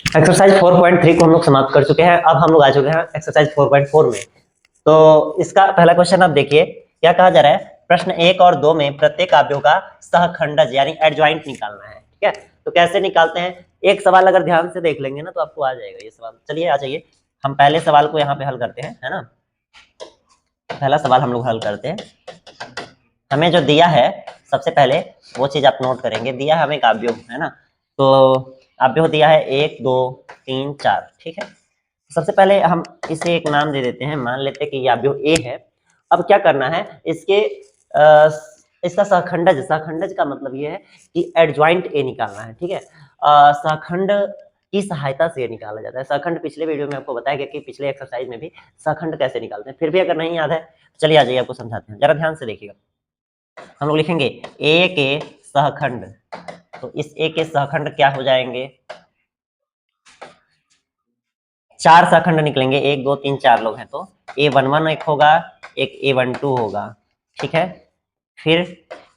Exercise 4.3 को हम लोग समाप्त कर चुके हैं। अब हम लोग आ चुके हैं एक्सरसाइज 4.4 में। तो इसका पहला क्वेश्चन आप देखिए, क्या कहा जा रहा है। प्रश्न 1 और 2 में प्रत्येक अवयव का सहखंडज यानी एडजॉइंट निकालना है। ठीक है, तो कैसे निकालते हैं। एक सवाल अगर ध्यान से देख लेंगे ना तो आपको आ जाएगा ये सवाल। चलिए आ जाइए, हम पहले सवाल को यहाँ पे हल करते हैं, है ना। पहला सवाल हम लोग हल करते हैं। हमें जो दिया है सबसे पहले वो चीज आप नोट करेंगे। दिया है हमें अवयव, है ना। तो अवयव दिया है 1 2 3 4। ठीक है, सबसे पहले हम इसे एक नाम दे देते हैं, मान लेते हैं कि ये अवयव ए है। अब क्या करना है, इसका सहखंडज, सहखंडज का मतलब ये है कि एडजॉइंट ए निकालना है। ठीक है, सहखंड की सहायता से निकाला जाता है। सहखंड पिछले वीडियो में आपको बताया गया कि पिछले एक्सरसाइज में भी सहखंड कैसे निकालते हैं। फिर भी अगर नहीं याद है चलिए आ जाइए, आपको समझाते हैं, जरा ध्यान से देखिएगा। हम लोग लिखेंगे ए के सहखंड, तो इस ए के सहखंड क्या हो जाएंगे, 4 सहखंड निकलेंगे। 1 2 3 4 लोग हैं तो A11 एक होगा, एक A12 होगा। ठीक है, फिर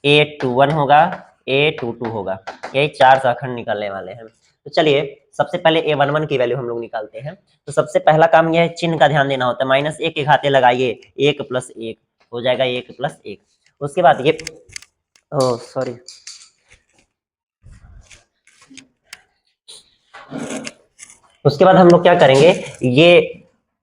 A21 होगा, A22 होगा। यही 4 सहखंड निकलने वाले हैं। तो चलिए सबसे पहले A11 की वैल्यू हम लोग निकालते हैं। तो सबसे पहला काम यह है, चिन्ह का ध्यान देना होता है। -1 के घाते लगाइए, 1 + 1 हो जाएगा, 1 + 1। उसके बाद ये सॉरी, उसके बाद हम लोग क्या करेंगे, ये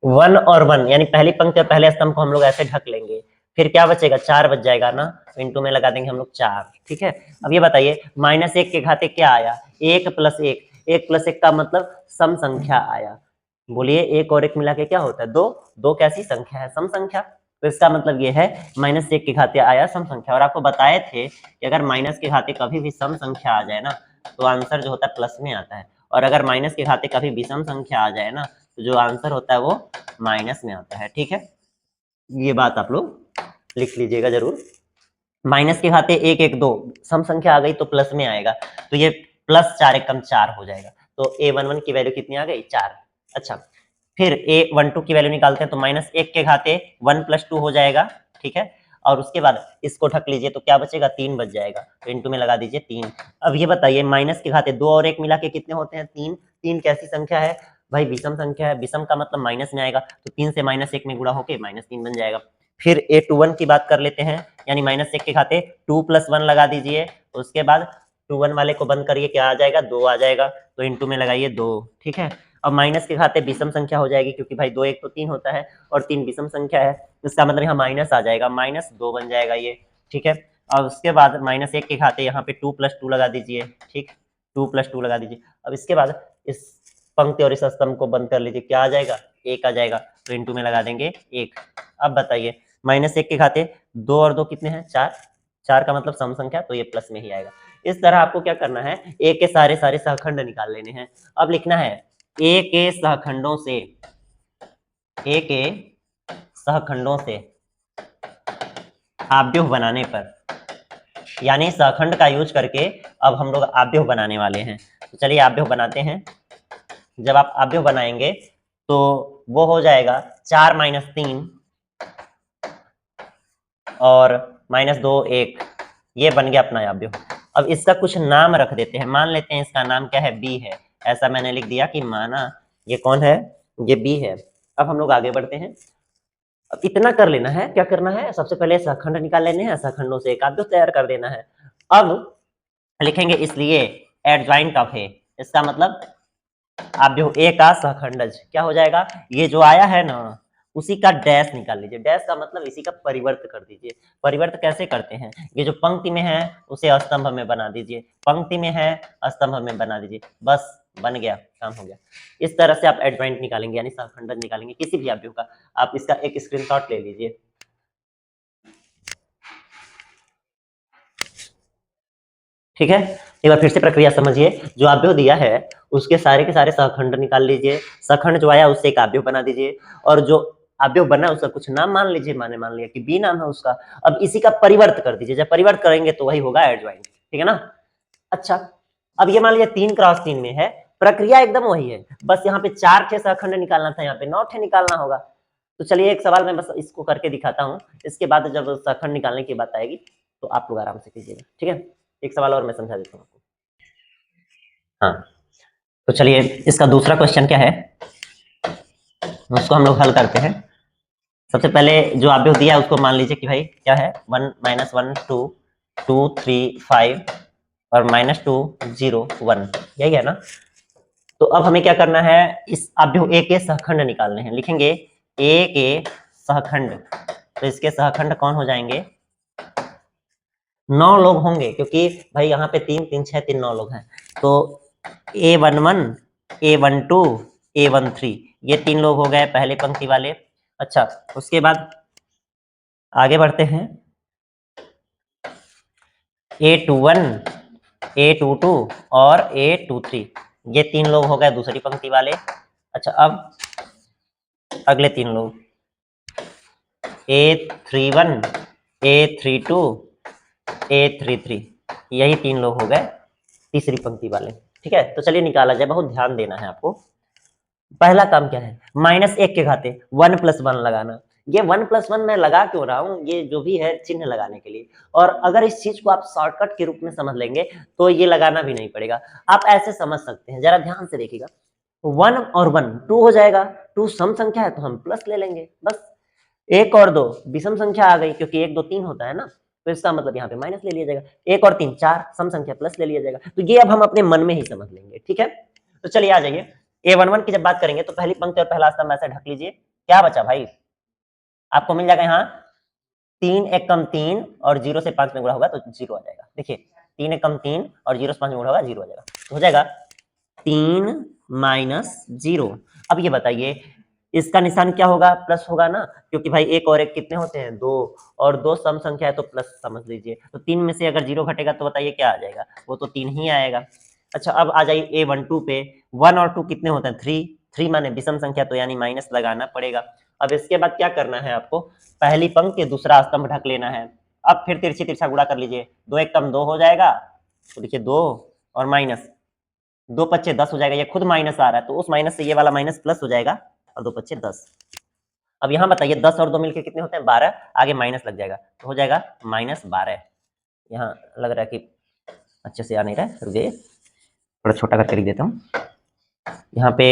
1 और 1 यानी पहली पंक्ति और पहले स्तंभ को हम लोग ऐसे ढक लेंगे। फिर क्या बचेगा, 4 बच जाएगा ना, इंटू में लगा देंगे हम लोग 4। ठीक है, अब ये बताइए -1 के घाते क्या आया, 1 + 1। 1 + 1 का मतलब सम संख्या आया। बोलिए 1 और 1 मिला के क्या होता है, 2। 2 कैसी संख्या है, सम संख्या। तो इसका मतलब ये है -1 के घाते आया सम संख्या। और आपको बताए थे कि अगर माइनस के घाते कभी भी सम संख्या आ जाए ना तो आंसर जो होता है प्लस में आता है, और अगर माइनस के घाते कभी विषम संख्या आ जाए ना तो जो आंसर होता है वो माइनस में आता है। ठीक है, ये बात आप लोग लिख लीजिएगा जरूर। माइनस के घाते 1 1 2 सम संख्या आ गई तो प्लस में आएगा, तो ये +4 एकम 4 हो जाएगा। तो A11 की वैल्यू कितनी आ गई, 4। अच्छा, फिर A12 की वैल्यू निकालते हैं। तो -1 के घाते 1 + 2 हो जाएगा। ठीक है, और उसके बाद इसको ढक लीजिए तो क्या बचेगा, 3 बच जाएगा। तो इंटू में लगा दीजिए 3। अब ये बताइए माइनस के घाते 2 और 1 मिला के कितने होते हैं, 3। 3 कैसी संख्या है भाई, विषम संख्या है। विषम का मतलब माइनस में आएगा, तो 3 से -1 में गुणा होके -3 बन जाएगा। फिर A21 की बात कर लेते हैं, यानी -1 के घाते 2 + 1 लगा दीजिए। उसके बाद 21 वाले को बंद करिए, क्या आ जाएगा, 2 आ जाएगा। तो इंटू में लगाइए 2। ठीक है, अब माइनस के घाते विषम संख्या हो जाएगी, क्योंकि भाई 2 1 तो 3 होता है और 3 विषम संख्या है। इसका मतलब यहाँ माइनस आ जाएगा, -2 बन जाएगा ये। ठीक है, और उसके बाद -1 के घाते यहाँ पे 2 + 2 लगा दीजिए। ठीक, 2 + 2 लगा दीजिए। अब इसके बाद इस पंक्ति और इस स्तंभ को बंद कर लीजिए, क्या आ जाएगा, 1 आ जाएगा। तो इंटू में लगा देंगे 1। अब बताइए -1 के घाते 2 और 2 कितने हैं, 4। 4 का मतलब सम संख्या, तो ये प्लस में ही आएगा। इस तरह आपको क्या करना है, ए के सारे सारे सहखंड निकाल लेने हैं। अब लिखना है ए के सहखंडों से, ए के सहखंडों से आव्यूह बनाने पर, यानी सहखंड का यूज करके अब हम लोग आव्यूह बनाने वाले हैं। तो चलिए आव्यूह बनाते हैं। जब आप आव्यूह बनाएंगे तो वो हो जाएगा 4 - 3 और -2 1, ये बन गया अपना आव्यूह। अब इसका कुछ नाम रख देते हैं, मान लेते हैं इसका नाम क्या है, बी है। ऐसा मैंने लिख दिया कि माना ये कौन है, ये बी है। अब हम लोग आगे बढ़ते हैं। अब इतना कर लेना है, क्या करना है, सबसे पहले सहखंड निकाल लेने हैं, सहखंडों से एक आव्यूह तैयार कर देना है। अब लिखेंगे इसलिए एडजॉइंट ऑफ ए, इसका मतलब आव्यूह ए का सहखंडज क्या हो जाएगा, ये जो आया है ना उसी का डैश निकाल लीजिए। डैश का मतलब इसी का परिवर्त कर दीजिए। परिवर्त कैसे करते हैं, ये जो पंक्ति में है उसे स्तंभ में बना दीजिए, पंक्ति में है स्तंभ में बना दीजिए, बस बन गया, काम हो गया। इस तरह से आप एडजॉइंट निकालेंगे, यानी सहखंडज निकालेंगे किसी भी आव्यूह का। आप इसका एक स्क्रीनशॉट ले लीजिए। ठीक है, एक बार फिर से प्रक्रिया समझिए। जो आव्यूह दिया है उसके सारे के सारे सहखंड निकाल लीजिए, सहखंड जो आया उससे एक आव्यूह बना दीजिए, और जो आव्यूह बना उसका कुछ नाम मान लीजिए, माने मान लिया कि बी नाम है उसका। अब इसी का परिवर्त कर दीजिए, जब परिवर्त करेंगे तो वही होगा एडजॉइंट। ठीक है ना। अच्छा, अब ये मान लीजिए 3 × 3 में है, प्रक्रिया एकदम वही है, बस यहाँ पे 4 ठे सहखंड निकालना था, यहाँ पे 9 ठे निकालना होगा। तो चलिए एक सवाल मैं बस इसको करके दिखाता हूँ, इसके बाद जब सहखंड निकालने की बात आएगी तो आप लोग आराम से कीजिएगा। ठीक है, एक सवाल और मैं समझा देता हूँ आपको। हाँ, तो चलिए इसका दूसरा क्वेश्चन क्या है उसको हम लोग हल करते हैं। सबसे पहले जो आप दिया है उसको मान लीजिए कि भाई क्या है 1 -1 2 2 3 5 और -2 0 1 यही है ना। तो अब हमें क्या करना है, इस अवयव ए के सहखंड निकालने हैं। लिखेंगे ए के सहखंड, तो इसके सहखंड कौन हो जाएंगे, 9 लोग होंगे क्योंकि भाई यहाँ पे 3 3 6 3 9 लोग हैं। तो A11 A12 A13 ये 3 लोग हो गए पहले पंक्ति वाले। अच्छा उसके बाद आगे बढ़ते हैं, A21 A22 और A23 ये 3 लोग हो गए दूसरी पंक्ति वाले। अच्छा अब अगले 3 लोग A31 A32 A33 यही 3 लोग हो गए तीसरी पंक्ति वाले। ठीक है, तो चलिए निकाला जाए, बहुत ध्यान देना है आपको। पहला काम क्या है, -1 के घाते 1 + 1 लगाना। ये 1 + 1 मैं लगा क्यों रहा हूं, ये जो भी है चिन्ह लगाने के लिए। और अगर इस चीज को आप शॉर्टकट के रूप में समझ लेंगे तो ये लगाना भी नहीं पड़ेगा। आप ऐसे समझ सकते हैं, जरा ध्यान से देखिएगा, 1 और 1 2 हो जाएगा, 2 सम संख्या है तो हम प्लस ले लेंगे बस। 1 और 2 विषम संख्या आ गई क्योंकि 1 2 3 होता है ना, तो इसका मतलब यहाँ पे माइनस ले लिया जाएगा। 1 और 3 4 सम संख्या प्लस ले लिया जाएगा। तो ये अब हम अपने मन में ही समझ लेंगे। ठीक है, तो चलिए आ जाइए, A11 की जब बात करेंगे तो पहली पंक्ति और पहला स्तंभ ऐसे ढक लीजिए। क्या बचा भाई, आपको मिल जाएगा यहाँ 3 1 कम 3 और 0 से 5 में गुणा होगा तो 0 आ जाएगा। देखिए 3 1 कम 3 और 0 से 5 में गुणा होगा 0 आ जाएगा, तो हो जाएगा 3 - 0। अब ये बताइए इसका निशान क्या होगा, प्लस होगा ना, क्योंकि भाई 1 और 1 कितने होते हैं 2, और 2 सम संख्या है तो प्लस समझ लीजिए। तो 3 में से अगर 0 घटेगा तो बताइए क्या आ जाएगा, वो तो 3 ही आएगा। अच्छा अब आ जाइए A12 पे, 1 और 2 कितने होते हैं 3, 3 माने विषम संख्या तो यानी माइनस लगाना पड़ेगा। अब इसके बाद क्या करना है आपको, पहली पंक्ति दूसरा स्तंभ ढक लेना है। अब फिर तिरछी तिरछा गुणा कर लीजिए, 2 1 कम 2 हो जाएगा, तो देखिए 2 और माइनस 2 पच्चे 10 हो जाएगा, ये खुद माइनस आ रहा है तो उस माइनस से ये वाला माइनस प्लस हो जाएगा और 2 पच्चे 10। अब यहाँ बताइए 10 और 2 मिलके कितने होते हैं 12, आगे माइनस लग जाएगा तो हो जाएगा -12। यहाँ लग रहा है कि अच्छे से आ नहीं रहा है, रुकिए थोड़ा छोटा करके लिख देता हूँ। यहाँ पे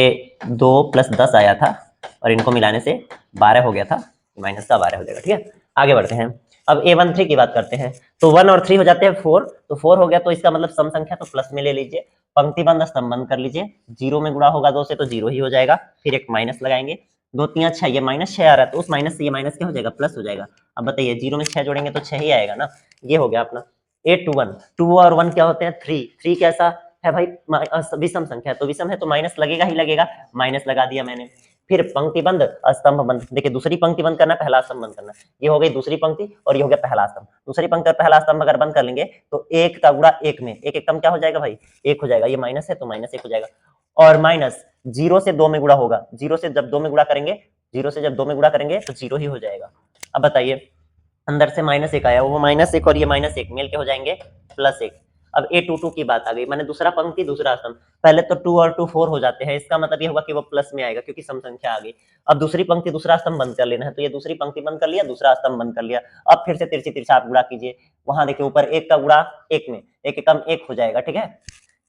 2 + 10 आया था और इनको मिलाने से 12 हो गया था, -12 हो जाएगा। ठीक है, आगे बढ़ते हैं। अब A13 की बात करते हैं, तो 1 और 3 हो जाते हैं 4, तो 4 हो गया तो इसका मतलब सम संख्या तो प्लस में ले लीजिए, पंक्ति बंद स्तंभ बंद कर लीजिए, 0 में गुणा होगा 2 से तो 0 ही हो जाएगा, फिर एक माइनस लगाएंगे, 2 3 6, ये -6 आ रहा है तो उस माइनस से ये माइनस क्या हो जाएगा प्लस हो जाएगा। अब बताइए 0 में 6 जोड़ेंगे तो 6 ही आएगा ना, ये हो गया अपना A21। 2 और 1 क्या होते हैं 3, 3 कैसा है भाई विषम संख्या है तो विषम है तो माइनस लगेगा ही लगेगा, माइनस लगा दिया मैंने। फिर पंक्ति बंद स्तंभ बंद, देखिए दूसरी पंक्ति बंद करना पहला स्तंभ बंद करना, ये हो गई दूसरी पंक्ति और ये हो गया पहला स्तंभ। दूसरी पंक्ति और पहला स्तंभ अगर बंद कर लेंगे तो 1 का गुणा 1 में 1 1 कम क्या हो जाएगा भाई 1 हो जाएगा, ये माइनस है तो -1 हो जाएगा। और माइनस 0 से 2 में गुणा होगा, 0 से जब 2 में गुणा करेंगे, 0 से जब 2 में गुणा करेंगे तो 0 ही हो जाएगा। अब बताइए अंदर से -1 आया, वो -1 और ये -1 मिल के हो जाएंगे +1। अब A22 की बात आ गई, मैंने दूसरा पंक्ति दूसरा स्तंभ, पहले तो 2 और 2 4 हो जाते हैं, इसका मतलब ये होगा कि वो प्लस में आएगा क्योंकि सम संख्या आ गई। अब दूसरी पंक्ति दूसरा स्तंभ बंद कर लेना है, तो ये दूसरी पंक्ति बंद कर लिया, दूसरा स्तंभ बंद कर लिया। अब फिर से तिरछी तिरछा आप गुणा कीजिए, वहां देखिए ऊपर 1 का गुणा 1 में 1 कम 1 हो जाएगा। ठीक है,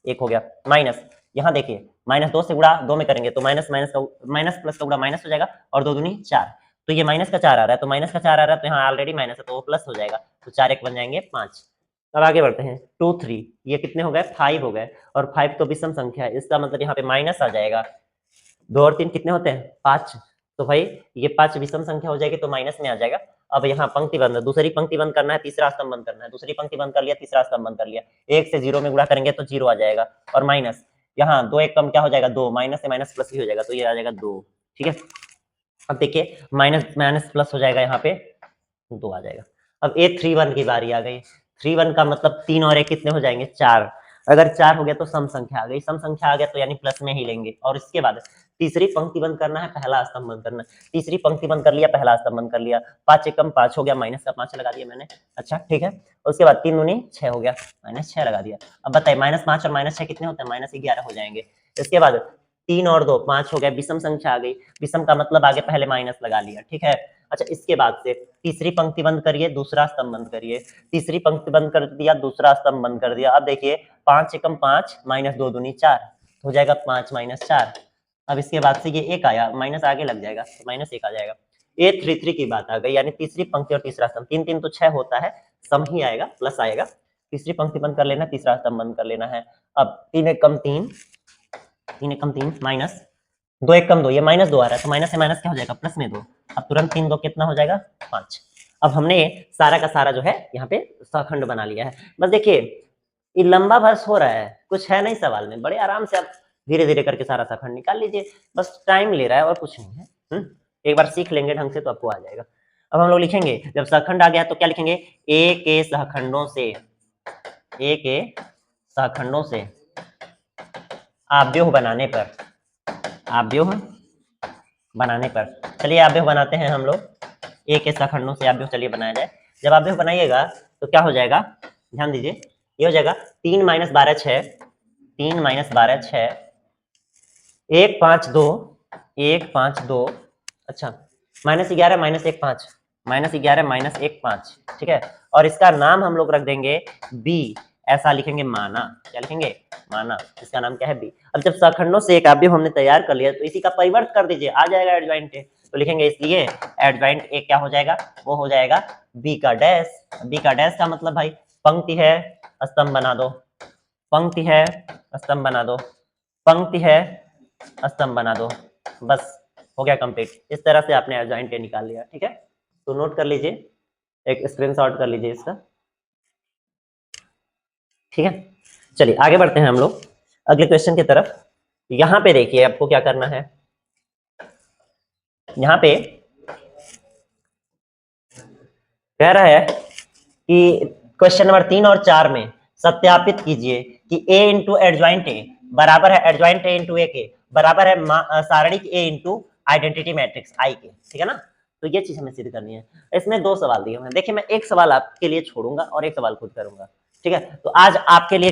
1 हो गया, माइनस यहाँ देखिए -2 से गुणा 2 में करेंगे तो माइनस माइनस प्लस का गुणा माइनस हो जाएगा और 2 दूनी 4, तो ये माइनस का 4 आ रहा है, तो माइनस का 4 आ रहा है तो यहाँ ऑलरेडी माइनस है तो वो प्लस हो जाएगा, तो 4 1 बन जाएंगे 5। अब आगे बढ़ते हैं 2 3, ये कितने हो गए 5 हो गए, और 5 तो विषम संख्या है, इसका मतलब यहाँ पे माइनस आ जाएगा। 2 और 3 कितने होते हैं 5, तो भाई ये 5 विषम संख्या हो जाएगी तो माइनस में आ जाएगा। अब यहाँ पंक्ति बंद, दूसरी पंक्ति बंद करना है, तीसरा स्तंभ बंद करना है, दूसरी पंक्ति बंद कर लिया, तीसरा स्तंभ बंद कर लिया, 1 से 0 में गुणा करेंगे तो 0 आ जाएगा, और माइनस यहाँ 2 1 कम क्या हो जाएगा 2, माइनस से माइनस प्लस भी हो जाएगा तो ये आ जाएगा 2। ठीक है, अब देखिए माइनस माइनस प्लस हो जाएगा, यहाँ पे 2 आ जाएगा। अब A31 की बारी आ गई, 31 का मतलब 3 और 1 कितने हो जाएंगे 4, अगर 4 हो गया तो सम संख्या आ गई, सम संख्या आ गया तो यानी प्लस में ही लेंगे। और इसके बाद तीसरी पंक्ति बंद करना है, पहला स्तंभ बंद करना है, तीसरी पंक्ति बंद कर लिया, पहला स्तंभ बंद कर लिया, 5 1 कम 5 हो गया, माइनस का 5 लगा दिया मैंने। अच्छा ठीक है, उसके बाद 3 दूनी 6 हो गया, -6 लगा दिया। अब बताइए -5 और -6 कितने होते हैं -11 हो जाएंगे। इसके बाद 3 और 2 5 हो गया, विषम संख्या आ गई, विषम का मतलब आगे पहले माइनस लगा लिया। ठीक है, अच्छा इसके बाद से तीसरी पंक्ति बंद करिए, दूसरा स्तंभ बंद करिए, तीसरी पंक्ति बंद कर दिया, दूसरा स्तंभ बंद कर दिया। अब देखिए 5 एकम 5 -2 दूनी 4, हो जाएगा 5 माइनस 4। अब इसके बाद से ये एक आया, माइनस आगे लग जाएगा तो माइनस 1 आ जाएगा। 833 की बात आ गई, यानी तीसरी पंक्ति और तीसरा स्तंभ, 3 3 तो 6 होता है, सम ही आएगा, प्लस आएगा। तीसरी पंक्ति बंद कर लेना, तीसरा स्तंभ बंद कर लेना है। अब 3 एक कम 3, 3 एक कम 3 माइनस 2 एक कम 2, ये माइनस 2 आ रहा है तो माइनस से माइनस क्या हो जाएगा, प्लस में 2। अब तुरंत 3 2 कितना हो जाएगा, 5। अब हमने सारा का सारा जो है यहाँ पे सखंड बना लिया है। बस देखिए ये लंबा वर्ष हो रहा है, कुछ है नहीं सवाल में, बड़े आराम से आप धीरे धीरे करके सारा सखंड निकाल लीजिए, बस टाइम ले रहा है और कुछ नहीं है। एक बार सीख लेंगे ढंग से तो आपको आ जाएगा। अब हम लोग लिखेंगे, जब सखंड आ गया तो क्या लिखेंगे, ए के सहखंडों से, ए के सहखंडों से आव्यूह बनाने पर, आव्यूह बनाने पर, चलिए आव्यूह बनाते हैं हम लोग। ए के सहखंडों से आव्यूह चलिए बनाया जाए। जब आव्यूह बनाइएगा तो क्या हो जाएगा, ध्यान दीजिए, ये हो जाएगा 3 माइनस 12 6, 3 माइनस 12 6, 1 5 2, 1 5 2, अच्छा माइनस 11 माइनस 1 5, माइनस 11 माइनस 1 5, ठीक है। और इसका नाम हम लोग रख देंगे बी, ऐसा लिखेंगे माना, क्या लिखेंगे, माना, इसका नाम क्या है, बी। अब जब सहखंडों से एक आव्यूह हमने तैयार कर लिया तो इसी का परिवर्त कर दीजिए, आ जाएगा एडजॉइंट ए, तो लिखेंगे इसलिए एडजॉइंट ए क्या हो जाएगा, वो हो जाएगा बी का डैश। बी का डैश का मतलब भाई पंक्ति है स्तंभ बना दो, पंक्ति है स्तंभ बना दो, पंक्ति है स्तंभ बना दो, बस हो गया कंप्लीट। इस तरह से आपने एडजॉइंट ए निकाल लिया, ठीक है। तो नोट कर लीजिए, एक स्क्रीनशॉट कर लीजिए इसका, ठीक है। चलिए आगे बढ़ते हैं हम लोग अगले क्वेश्चन की तरफ। यहाँ पे देखिए आपको क्या करना है, यहाँ पे कह रहा है कि क्वेश्चन नंबर 3 और 4 में सत्यापित कीजिए कि a इंटू एडजॉइंट ए बराबर है एडजॉइंट ए इंटू ए के बराबर है सारणिक ए इंटू आइडेंटिटी मैट्रिक्स आई के, ठीक है ना। तो ये चीज हमें सिद्ध करनी है। इसमें 2 सवाल दिए हुए हैं, देखिए मैं एक सवाल आपके लिए छोड़ूंगा और एक सवाल खुद करूंगा, ठीक है। तो आज आपके लिए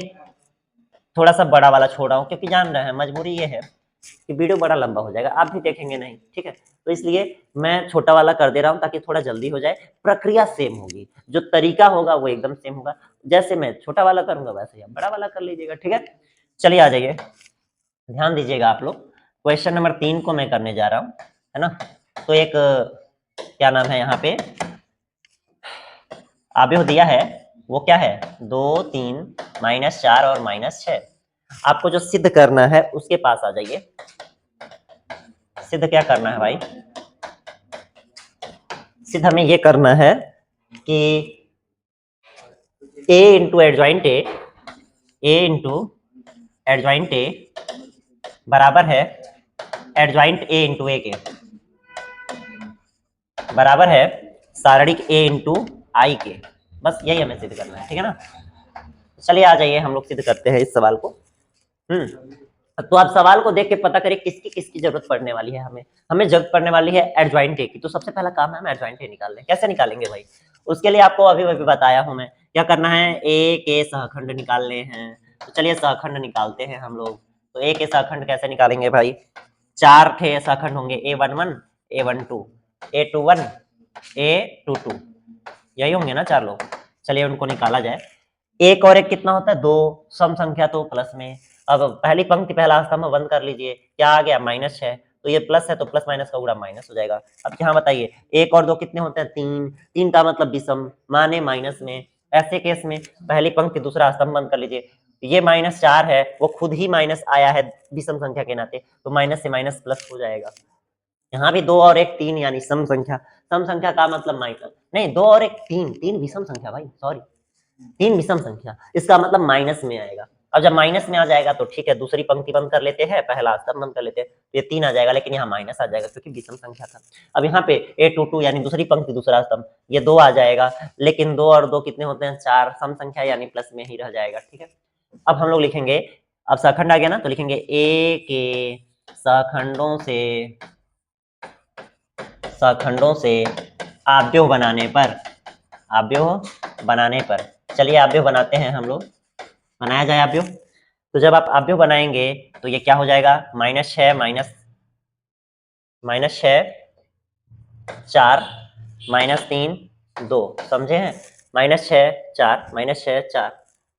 थोड़ा सा बड़ा वाला छोड़ रहा हूँ क्योंकि जान रहे हैं मजबूरी ये है कि वीडियो बड़ा लंबा हो जाएगा, आप भी देखेंगे नहीं, ठीक है। तो इसलिए मैं छोटा वाला कर दे रहा हूँ ताकि थोड़ा जल्दी हो जाए, प्रक्रिया सेम होगी, जो तरीका होगा वो एकदम सेम होगा, जैसे मैं छोटा वाला करूंगा वैसे ही आप बड़ा वाला कर लीजिएगा, ठीक है। चलिए आ जाइए, ध्यान दीजिएगा आप लोग, क्वेश्चन नंबर 3 को मैं करने जा रहा हूँ, है ना। तो एक क्या नाम है यहाँ पे आव्यूह दिया है, वो क्या है 2 3 माइनस 4 और माइनस 6। आपको जो सिद्ध करना है उसके पास आ जाइए। सिद्ध क्या करना है भाई, सिद्ध हमें ये करना है कि a into adjoint A into adjoint ए बराबर है एडजॉइंट ए इंटू ए के, बराबर है सारणिक a इंटू आई के, बस यही हमें सिद्ध करना है, ठीक है ना। चलिए आ जाइए हम लोग सिद्ध करते हैं इस सवाल को। तो आप सवाल को देख के पता करें किसकी किसकी जरूरत पड़ने वाली है। हमें हमें जरूरत पड़ने वाली है एडजॉइंट ए की, तो सबसे पहला काम है हम एडजॉइंट ए निकाल लें। कैसे निकालेंगे भाई, उसके लिए आपको अभी अभी बताया हूं मैं, क्या करना है, ए के सहखंड निकालने हैं। तो चलिए सहखंड निकालते हैं हम लोग। तो ए के सहखंड कैसे निकालेंगे भाई, 4 थे सहखंड होंगे, A11 A12 A21 A22, यही होंगे ना 4 लोग। चलिए उनको निकाला जाए। एक और एक कितना होता है, 2, सम संख्या तो प्लस में। अब पहली पंक्ति पहला स्तंभ बंद कर लीजिए, क्या आ गया -6, तो ये प्लस है तो प्लस माइनस का गुणा माइनस हो जाएगा। अब यहाँ बताइए 1 और 2 कितने होते हैं, 3, 3 का मतलब विषम माने माइनस में। ऐसे केस में पहली पंक्ति दूसरा स्तंभ बंद कर लीजिए, ये -4 है, वो खुद ही माइनस आया है विषम संख्या के नाते, तो माइनस से माइनस प्लस हो जाएगा। यहाँ भी 2 और 1 3 यानी सम संख्या, सम संख्या का मतलब माइनस नहीं, 2 और 1 3, 3 विषम संख्या भाई, सॉरी 3 विषम संख्या, इसका मतलब माइनस में आएगा। अब जब माइनस में आ जाएगा तो ठीक है, दूसरी पंक्ति बंद कर लेते हैं, पहला स्तंभ बंद कर लेते हैं, तो ये 3 आ जाएगा, लेकिन यहाँ माइनस आ जाएगा क्योंकि विषम संख्या था। अब यहाँ पे A22 यानी दूसरी पंक्ति दूसरा स्तंभ, ये 2 आ जाएगा, लेकिन 2 और 2 कितने होते हैं, 4, सम संख्या यानी प्लस में ही रह जाएगा, ठीक है। अब हम लोग लिखेंगे, अब सहखंड आ गया ना, तो लिखेंगे ए के सहखंडों से आव्यूह बनाने पर, आव्यूह बनाने पर, चलिए आव्यूह बनाते हैं हम लोग, बनाया जाए आव्यूह। तो जब आप आव्यूह बनाएंगे तो ये क्या हो जाएगा, -6 -6 4 -3 2, समझे हैं, -6 4 -6 4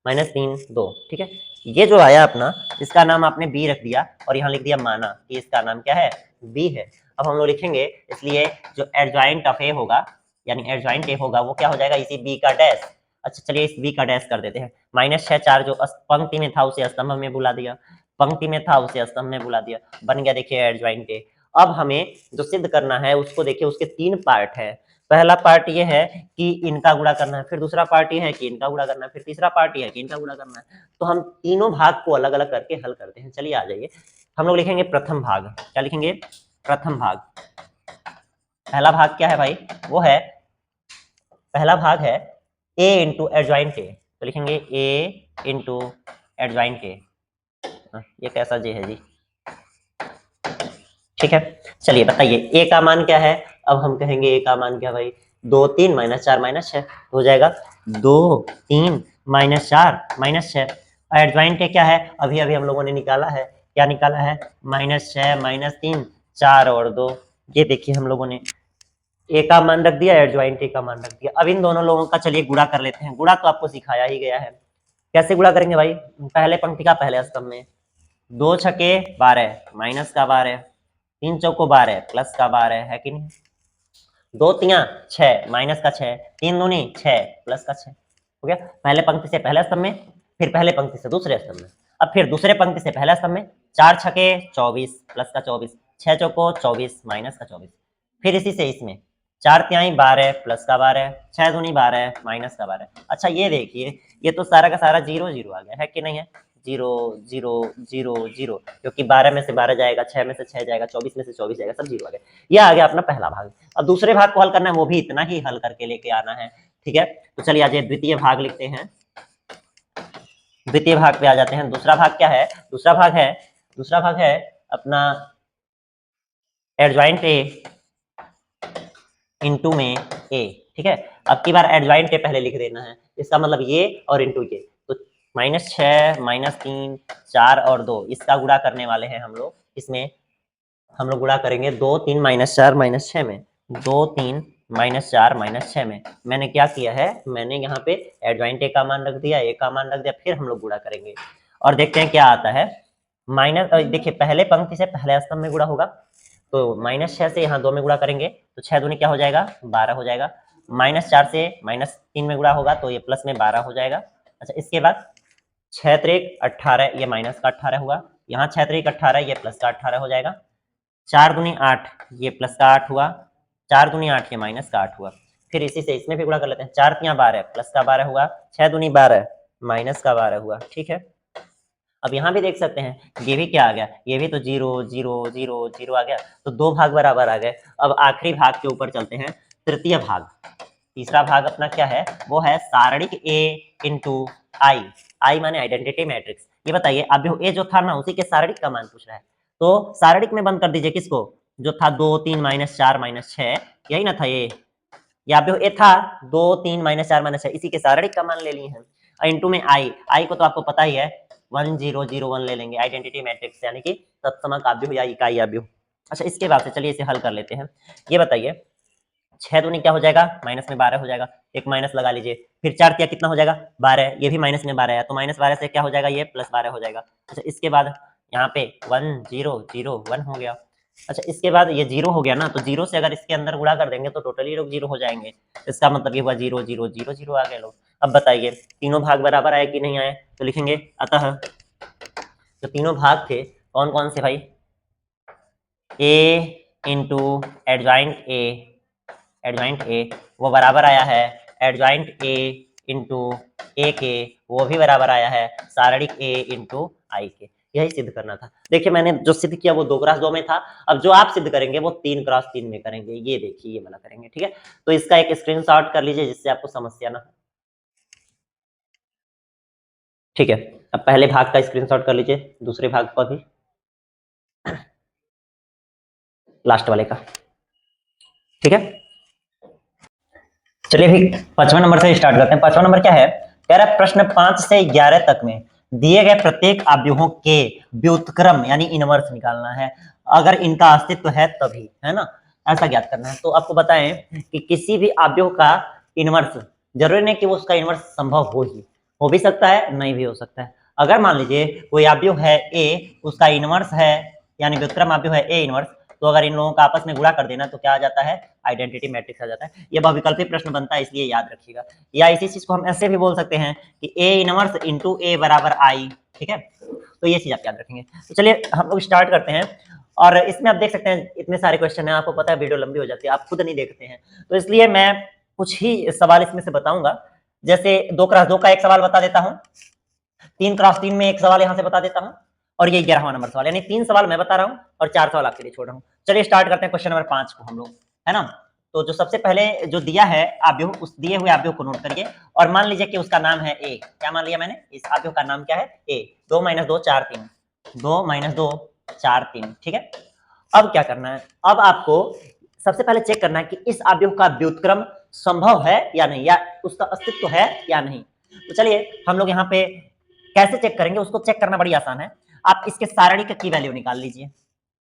-3 2, ठीक है। ये जो आया अपना, इसका नाम आपने बी रख दिया और यहाँ लिख दिया माना कि इसका नाम क्या है, बी है। अब हम लोग लिखेंगे, इसलिए जो एडजॉइंट ऑफ ए होगा, यानी एडजॉइंट ए होगा, वो क्या हो जाएगा, इसी बी का डैश। अच्छा चलिए इस बी का डैश कर देते हैं। -6 4 जो पंक्ति में था उसे स्तंभ में बुला दिया, पंक्ति में था उसे स्तंभ में बुला दिया, बन गया देखिए एडजॉइंट ए। अब हमें जो सिद्ध करना है उसको देखिए, उसके 3 पार्ट है। पहला पार्ट ये है कि इनका गुणा करना है, फिर दूसरा पार्ट ये है कि इनका गुणा करना है, फिर तीसरा पार्ट ये है कि इनका गुणा करना है। तो हम तीनों भाग को अलग अलग करके हल करते हैं। चलिए आ जाइए, हम लोग लिखेंगे प्रथम भाग। क्या लिखेंगे, प्रथम भाग। पहला भाग क्या है भाई, वो है, पहला भाग है a इंटू एडजॉइंट ए। तो लिखेंगे a इंटू एडजॉइंट ए। ये कैसा जे है जी, ठीक है। चलिए बताइए a का मान क्या है। अब हम कहेंगे a का मान क्या भाई, 2 3 -4 -6 हो जाएगा। 2 3 -4 -6। एडजॉइंट ए क्या है, अभी अभी हम लोगों ने निकाला है, क्या निकाला है, -6 -3 4 और 2। ये देखिए हम लोगों ने ए का मान रख दिया, एडजॉइंट ए का मान रख दिया। अब इन दोनों लोगों का चलिए गुणा कर लेते हैं। गुणा तो आपको सिखाया ही गया है, कैसे गुणा करेंगे भाई, पहले पंक्ति का पहले स्तंभ में, 2 छके 12 माइनस का 12, 3 चौको 12 प्लस का 12 है कि नहीं, 2 तियां 6 माइनस का 6, 3 दूनी 6 प्लस का 6 हो गया। पहले पंक्ति से पहले स्तंभ में, फिर पहले पंक्ति से दूसरे स्तंभ में, अब फिर दूसरे पंक्ति से पहले स्तंभ में, 4 छके 24 प्लस का 24, 6 चौको 24 माइनस का 24, फिर इसी से इसमें 4 तिहाई 12 प्लस का 12, 6 दूनी 12 माइनस का 12। अच्छा ये देखिए, ये तो सारा का सारा 0 0 आ गया है कि नहीं है, 0 0 0 0, क्योंकि 12 में से 12 जाएगा, 6 में से 6 जाएगा, 24 में से 24 जाएगा, सब 0 आ गया। ये आ गया अपना पहला भाग। अब दूसरे भाग को हल करना है, वो भी इतना ही हल करके लेके आना है, ठीक है। तो चलिए आज द्वितीय भाग लिखते हैं, द्वितीय भाग पे आ जाते हैं। दूसरा भाग क्या है, दूसरा भाग है अपना एडजॉइंट ए इंटू में ए, ठीक है। अब की बार एडजॉइंट ए पहले लिख देना है, इसका मतलब ये और इंटू ये, तो -6 -3 4 और 2, इसका गुणा करने वाले हैं हम लोग। इसमें हम लोग गुणा करेंगे 2 3 -4 -6 में, 2 3 -4 -6 में। मैंने क्या किया है, मैंने यहाँ पे एडजॉइंट ए का मान रख दिया, ए का मान रख दिया, फिर हम लोग गुणा करेंगे और देखते हैं क्या आता है। माइनस देखिए पहले पंक्ति से पहले स्तंभ में गुणा होगा, तो -6 से यहाँ 2 में गुणा करेंगे तो 6 दूनी क्या हो जाएगा, 12 हो जाएगा। -4 से -3 में गुणा होगा तो ये प्लस में 12 हो जाएगा। अच्छा इसके बाद 6 त्रिक 18, ये माइनस का 18 हुआ, यहाँ 6 त्रिक 18, ये प्लस का 18 हो जाएगा। 4 दूनी 8, ये प्लस का 8 हुआ, 4 दूनी 8, ये माइनस का 8 हुआ। फिर इसी से इसमें भी गुणा कर लेते हैं, 4 तियां 12 प्लस का 12 हुआ, 6 दूनी 12 माइनस का 12 हुआ, ठीक है। अब यहाँ भी देख सकते हैं ये भी क्या आ गया, ये भी तो 0 0 0 0 आ गया, तो 2 भाग बराबर आ गए। अब आखिरी भाग के ऊपर चलते हैं, तृतीय भाग। तीसरा भाग अपना क्या है, वो है सारणिक A इंटू आई, आई माने आइडेंटिटी मैट्रिक्स। ये बताइए अब ए जो था ना उसी के सारणिक का मान पूछ रहा है, तो सारणिक में बंद कर दीजिए किसको, जो था 2 3 -4 -6, यही ना था ये, या ए था 2 3 -4 -6, इसी के सारणिक का मान ले लिए हैं। इंटू में आई, आई को तो आपको पता ही है 1 0 0 1 ले लेंगे, आइडेंटिटी मैट्रिक्स यानी कि तत्समक आव्यूह या इकाई आव्यूह। अच्छा इसके बाद से चलिए इसे हल कर लेते हैं। ये बताइए 6 दूनी क्या हो जाएगा, माइनस में 12 हो जाएगा, एक माइनस लगा लीजिए, फिर 4 तिया कितना हो जाएगा 12, ये भी माइनस में 12 है, तो -12 से क्या हो जाएगा, ये +12 हो जाएगा। अच्छा इसके बाद यहाँ पे 1 0 0 1 हो गया। अच्छा इसके बाद ये 0 हो गया ना, तो 0 से अगर इसके अंदर गुणा कर देंगे तो टोटली लोग 0 हो जाएंगे, इसका मतलब ये हुआ 0 0 0 0 आ गए लोग। अब बताइए तीनों भाग बराबर आए कि नहीं आए, तो लिखेंगे अतः जो तीनों भाग थे कौन कौन से भाई, A into adjoint A, adjoint A वो बराबर आया है एडजॉइंट ए इंटू ए के, वो भी बराबर आया है सारणिक ए इंटू आई के। यही सिद्ध करना था। देखिए मैंने जो सिद्ध किया वो 2x2 में था, अब जो आप सिद्ध करेंगे वो 3x3 में करेंगे। ये देखिए ये वाला करेंगे, ठीक है। तो इसका एक स्क्रीनशॉट कर लीजिए जिससे आपको समस्या ना हो, ठीक है। अब पहले भाग का स्क्रीनशॉट कर लीजिए, दूसरे भाग का भी, लास्ट वाले का, ठीक है। चलिए भी 5वां नंबर से स्टार्ट करते हैं। 5वां नंबर क्या है, कह रहा है प्रश्न 5 से 11 तक में दिए गए प्रत्येक अवयवों के व्युत्क्रम यानी इनवर्स निकालना है, अगर इनका अस्तित्व है तभी, है ना, ऐसा ज्ञात करना है। तो आपको बताएं कि किसी भी अवयव का इनवर्स, जरूरी नहीं कि वो उसका इनवर्स संभव हो ही, हो भी सकता है नहीं भी हो सकता है। अगर मान लीजिए कोई अवयव है ए, उसका इनवर्स है यानी व्युत्क्रम अवयव है ए इनवर्स, तो अगर इन लोगों का आपस में गुणा कर देना तो क्या आ जाता है, आइडेंटिटी मैट्रिक्स आ जाता है। ये बहुविकल्पी प्रश्न बनता है, इसलिए याद रखिएगा। या इसी चीज को हम ऐसे भी बोल सकते हैं कि ए इनवर्स इंटू ए बराबर आई, ठीक है। तो ये चीज आप याद रखेंगे। तो चलिए हम लोग स्टार्ट करते हैं। और इसमें आप देख सकते हैं इतने सारे क्वेश्चन हैं, आपको पता है वीडियो लंबी हो जाती है, आप खुद नहीं देखते हैं, तो इसलिए मैं कुछ ही सवाल इसमें से बताऊंगा। जैसे 2x2 का एक सवाल बता देता हूँ, 3x3 में एक सवाल यहाँ से बता देता हूँ, और ये 11वां नंबर सवाल, यानी 3 सवाल मैं बता रहा हूँ और 4 सवाल आपके लिए छोड़ रहा हूँ। चलिए स्टार्ट करते हैं क्वेश्चन नंबर 5 को हम लोग, है ना। तो जो सबसे पहले जो दिया है अवयव, उस दिए हुए अवयव को नोट करिए और मान लीजिए कि उसका नाम है ए। क्या मान लिया मैंने, इस अवयव का नाम क्या है, ए। 2 - 2 4 3, 2 - 2 4 3, ठीक है। अब क्या करना है, अब आपको सबसे पहले चेक करना है कि इस अवयव का व्युत्क्रम संभव है या नहीं, या उसका अस्तित्व है या नहीं। तो चलिए हम लोग यहाँ पे कैसे चेक करेंगे, उसको चेक करना बड़ी आसान है। आप इसके सारणिक की वैल्यू निकाल लीजिए।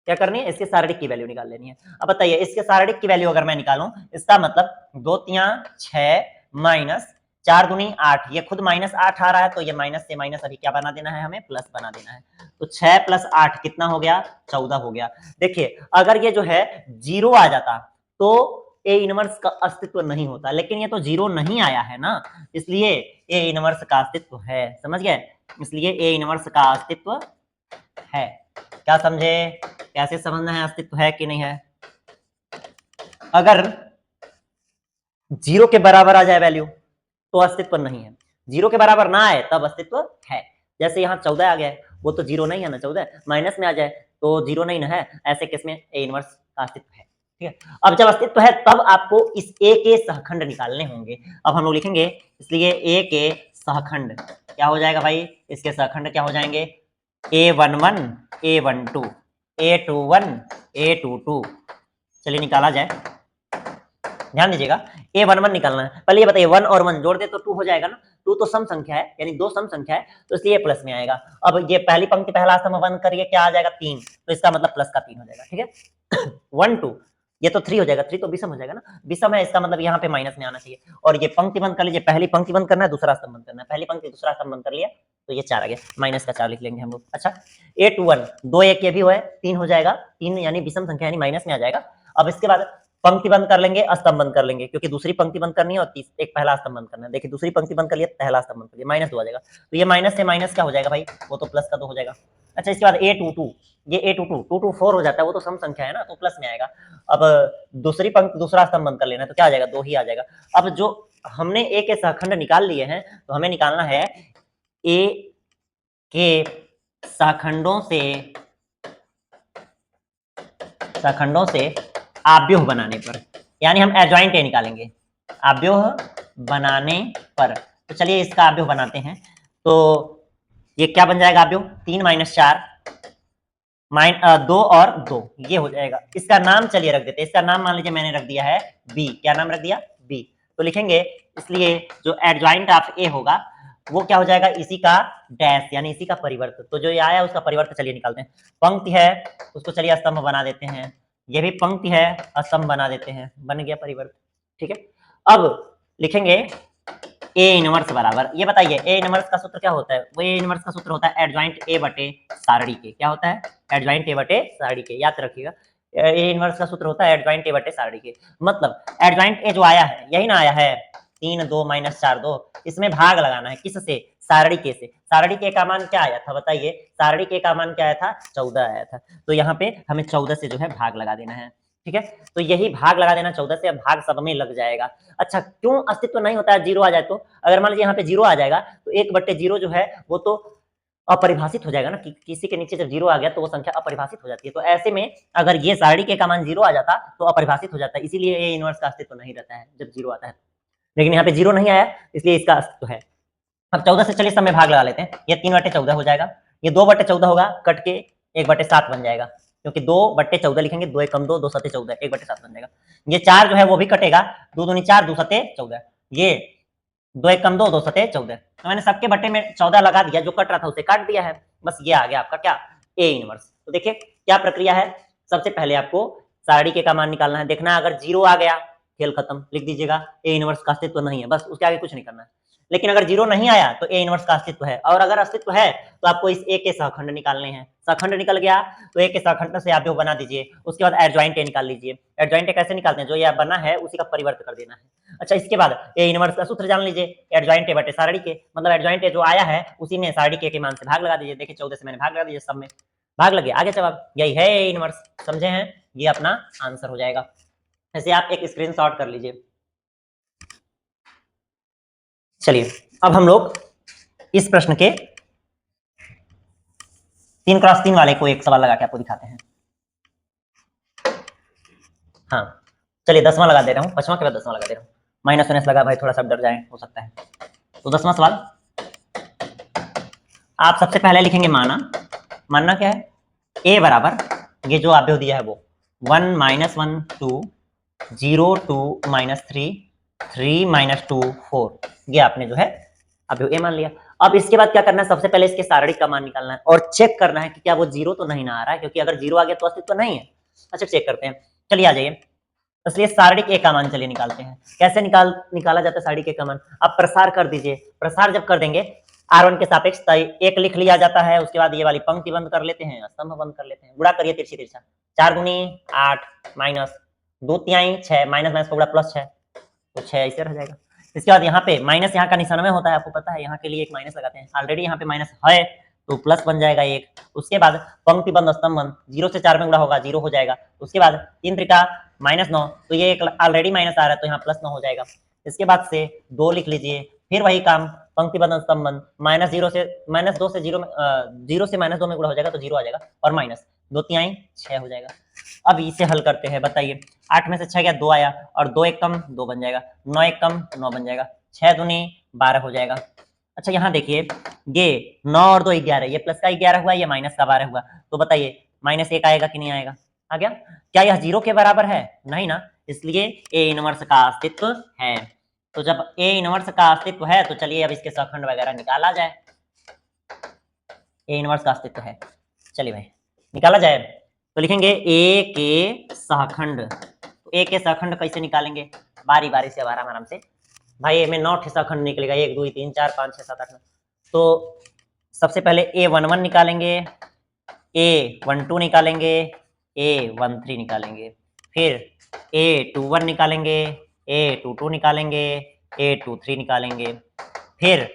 क्या करनी है, इसके सारणिक की वैल्यू निकाल लेनी है। अब बताइए इसके सारणिक की वैल्यू अगर मैं निकालूं, इसका मतलब 2 3 6 माइनस 4 दूनी 8, ये खुद -8 आ रहा है, तो ये माइनस से माइनस अभी क्या बना देना है, हमें प्लस बना देना है। तो 6 + 8 कितना हो गया, 14 हो गया। देखिए अगर ये जो है 0 आ जाता तो ए इनवर्स का अस्तित्व नहीं होता, लेकिन ये तो 0 नहीं आया है ना, इसलिए ए इनवर्स का अस्तित्व है। समझ गए, इसलिए ए इनवर्स का अस्तित्व है। क्या समझे, कैसे समझना है, अस्तित्व है कि नहीं है। अगर 0 के बराबर आ जाए वैल्यू तो अस्तित्व नहीं है, 0 के बराबर ना आए तब अस्तित्व है। जैसे यहाँ 14 आ गया है, वो तो 0 नहीं है ना, 14 माइनस में आ जाए तो 0 नहीं ना है, ऐसे केस में ए इनवर्स का अस्तित्व है, ठीक है। अब जब अस्तित्व है तब आपको इस ए के सहखंड निकालने होंगे। अब हम लोग लिखेंगे, इसलिए ए के सहखंड क्या हो जाएगा भाई, इसके सहखंड क्या हो जाएंगे, A11 A12 A21 A22। चलिए निकाला जाए, ध्यान दीजिएगा, A11 निकालना है। पहले ये बताइए 1 और 1 जोड़ दे तो 2 हो जाएगा ना, 2 तो सम संख्या है, यानी 2 सम संख्या है, तो इसलिए प्लस में आएगा। अब ये पहली पंक्ति पहला स्तंभ बंद करिए, क्या आ जाएगा 3, तो इसका मतलब प्लस का 3 हो जाएगा, ठीक है। 1 2 ये तो 3 हो जाएगा, 3 तो विषम हो जाएगा ना, विषम है, इसका मतलब यहाँ पे माइनस में आना चाहिए। और ये पंक्ति बंद कर लीजिए, पहली पंक्ति बंद करना है, दूसरा स्तंभ बंद करना है, पहली पंक्ति दूसरा स्तंभ बंद कर लिया तो ये 4 आ गया, माइनस का 4 लिख लेंगे हम लोग। अच्छा A21 2 1 ये भी है 3 हो जाएगा, 3 यानी विषम संख्या यानी माइनस में आ जाएगा। अब इसके बाद पंक्ति बंद कर लेंगे, स्तंभ बंद कर लेंगे, क्योंकि दूसरी पंक्ति बंद करनी है और एक पहला स्तंभ बंद करना है। देखिए दूसरी पंक्ति बंद कर लिया, पहला स्तंभ बंद कर लिया, -2 आ जाएगा, तो ये माइनस से माइनस क्या हो जाएगा भाई, वो तो प्लस का 2 हो जाएगा। अच्छा इसके बाद A22 ये A22 2 हो जाता है, वो तो सम संख्या है ना, तो प्लस में आएगा। अब दूसरी पंक्ति दूसरा स्तंभ बंद कर लेना है, तो क्या आ जाएगा, 2 ही आ जाएगा। अब जो हमने ए के सहखंड निकाल लिए हैं, तो हमें निकालना है ए के सहखंडों से अवयव बनाने पर, यानी हम एडजॉइंट ए निकालेंगे अवयव बनाने पर। तो चलिए इसका अवयव बनाते हैं, तो ये क्या बन जाएगा अवयव, 3 - 4 2 और 2 ये हो जाएगा। इसका नाम चलिए रख देते हैं, इसका नाम मान लीजिए मैंने रख दिया है बी। क्या नाम रख दिया, बी। तो लिखेंगे, इसलिए जो एडजॉइंट ऑफ ए होगा वो क्या हो जाएगा, इसी का डैश यानी इसी का परिवर्त। तो जो ये आया उसका परिवर्त चलिए निकालते हैं। पंक्ति है उसको चलिए स्तंभ बना देते हैं, ये भी पंक्ति है स्तंभ बना देते हैं, बन गया परिवर्त, ठीक है। अब लिखेंगे ए इनवर्स बराबर, ये बताइए ए इनवर्स का सूत्र क्या होता है, वो ए इनवर्स का सूत्र होता है एडजॉइंट ए बटे सारणी के। क्या होता है, एडजॉइंट ए बटे सारणी के, याद रखिएगा। ए इनवर्स का सूत्र होता है एडजॉइंट ए बटे सारणी के, मतलब एडजॉइंट ए जो आया है यही ना आया है 3 2 - 4 2, इसमें भाग लगाना है किससे, सारणी के से। सारणी के का मान क्या आया था बताइए, सारणी के का मान क्या आया था, 14 आया था, तो यहाँ पे हमें 14 से जो है भाग लगा देना है, ठीक है। तो यही भाग लगा देना 14 से, अब भाग सब में लग जाएगा। अच्छा क्यों अस्तित्व नहीं होता है 0 आ जाए तो, अगर मान लीजिए यहाँ पे 0 आ जाएगा तो 1/0 जो है वो तो अपरिभाषित हो जाएगा ना, किसी के नीचे जब 0 आ गया तो वो संख्या अपरिभाषित हो जाती है। तो ऐसे में अगर ये सारणी के का मान 0 आ जाता तो अपरिभाषित हो जाता है, इसीलिए ये इनवर्स का अस्तित्व नहीं रहता है जब 0 आता है। लेकिन यहाँ पे 0 नहीं आया इसलिए इसका अस्तित्व है। अब 14 से चलिए सब में भाग लगा लेते हैं, ये 3/14 हो जाएगा, ये 2/14 होगा, कट के 1/7 बन जाएगा, क्योंकि 2/14 लिखेंगे, 2 1 2 2 7 14 1/7 बन जाएगा। ये 4 जो है वो भी कटेगा, 2 दूनी 4 2 7 14, ये 2 1 2 2 7 14। तो मैंने सबके बट्टे में 14 लगा दिया, जो कट रहा था उसे काट दिया है, बस ये आ गया आपका क्या, ए इनवर्स। तो देखिए क्या प्रक्रिया है, सबसे पहले आपको सारणी के का मान निकालना है, देखना अगर 0 आ गया खेल खत्म, लिख दीजिएगा ए इनवर्स का अस्तित्व नहीं है, बस उसके आगे कुछ नहीं करना है। लेकिन अगर जीरो नहीं आया तो ए इनवर्स का अस्तित्व है, और अगर अस्तित्व है तो आपको इस ए के सहखंड निकालने हैं। सहखंड निकल गया तो ए के सहखंड से आप बना दीजिए, उसके बाद एडजॉइंट ए निकाल लीजिए। एडजॉइंट ए कैसे निकालते हैं, जो ये बना है उसी का परिवर्त कर देना है। अच्छा, इसके बाद ए इनवर्स का सूत्र जान लीजिए, एडजॉइंट ए बटे सारणी के, मतलब एडजॉइंट ए जो आया है उसी में सारणी के मान से भाग लगा दीजिए। देखिए 14 से मैंने भाग लगा दीजिए, सब में भाग लगे, आगे जवाब यही है ए इनवर्स। समझे हैं, ये अपना आंसर हो जाएगा। ऐसे आप एक स्क्रीनशॉट कर लीजिए। चलिए अब हम लोग इस प्रश्न के 3x3 वाले को एक सवाल लगा के आपको दिखाते हैं। हाँ चलिए 10वां लगा दे रहा हूँ, 5वां के बाद 10वां लगा दे रहा हूँ। माइनस माइनस लगा भाई, थोड़ा सा डर जाए, हो सकता है। तो 10वां सवाल आप सबसे पहले लिखेंगे माना। मानना क्या है, a बराबर ये जो अवयव दिया है वो 1 - 1 2 0 2 -3 3 -2 4, ये आपने जो है अवयव a मान लिया। अब इसके बाद क्या करना है, सबसे पहले इसके सारणी का मान निकालना है और चेक करना है कि क्या वो जीरो तो नहीं ना आ रहा है, क्योंकि अगर जीरो आ गया तो अस्तित्व नहीं है। अच्छा चेक करते हैं, चलिए आ जाइए। इसलिए सारणी के का मान चलिए निकालते हैं। कैसे निकाला जाता है सारणी के का मान, आप प्रसार कर दीजिए। प्रसार जब कर देंगे R1 के सापेक्ष एक लिख लिया जाता है, उसके बाद ये वाली पंक्ति बंद कर लेते हैं, स्तंभ बंद कर लेते हैं। गुणा करिए तिरछी तिरछा, 4 दूनी 8 माइनस 2 तिहाई 6 माइनस माइनस को गुणा प्लस 6, तो 6 ऐसे रह जाएगा। इसके बाद यहाँ पे माइनस यहाँ का निशान में होता है, आपको पता है, यहाँ के लिए एक माइनस लगाते हैं। ऑलरेडी यहाँ पे माइनस है तो प्लस बन जाएगा एक। उसके बाद पंक्ति बंद स्तंभ बंद, 0 से 4 में गुणा होगा 0 हो जाएगा। उसके बाद 3 त्रिका -9, तो ये एक ऑलरेडी माइनस आ रहा है तो यहाँ +9 हो जाएगा। इसके बाद से 2 लिख लीजिए, फिर वही काम, पंक्ति बंद स्तंभ बंद, -0 से -2 से 0 में 0 से -2 में गुणा हो जाएगा तो 0 आ जाएगा, और माइनस 2 तिहाई 6 हो जाएगा। अब इसे हल करते हैं, बताइए 8 में से 6 गया 2 आया, और 2 एक कम 2 बन जाएगा, 9 एक कम 9 बन जाएगा, 6 दूनी 12 हो जाएगा। अच्छा यहाँ देखिए, ये 9 और 2 11, ये प्लस का 11 हुआ, ये माइनस का 12 हुआ, तो बताइए -1 आएगा कि नहीं आएगा, आ गया। क्या यह 0 के बराबर है, नहीं ना, इसलिए ए इनवर्स का अस्तित्व है। तो जब ए इनवर्स का अस्तित्व है तो चलिए अब इसके सहखंड वगैरह निकाला जाए। ए इनवर्स का अस्तित्व है, चलिए भाई निकाला जाए। तो लिखेंगे ए के सहखंड। तो ए के सहखंड कैसे निकालेंगे, बारी बारी से आराम आराम से भाई, में 9 सहखंड निकलेगा, 1 2 3 4 5 6 7 8 9। तो सबसे पहले A11 निकालेंगे, A12 निकालेंगे, A13 निकालेंगे, फिर A21 निकालेंगे, A22 निकालेंगे, A23 निकालेंगे, फिर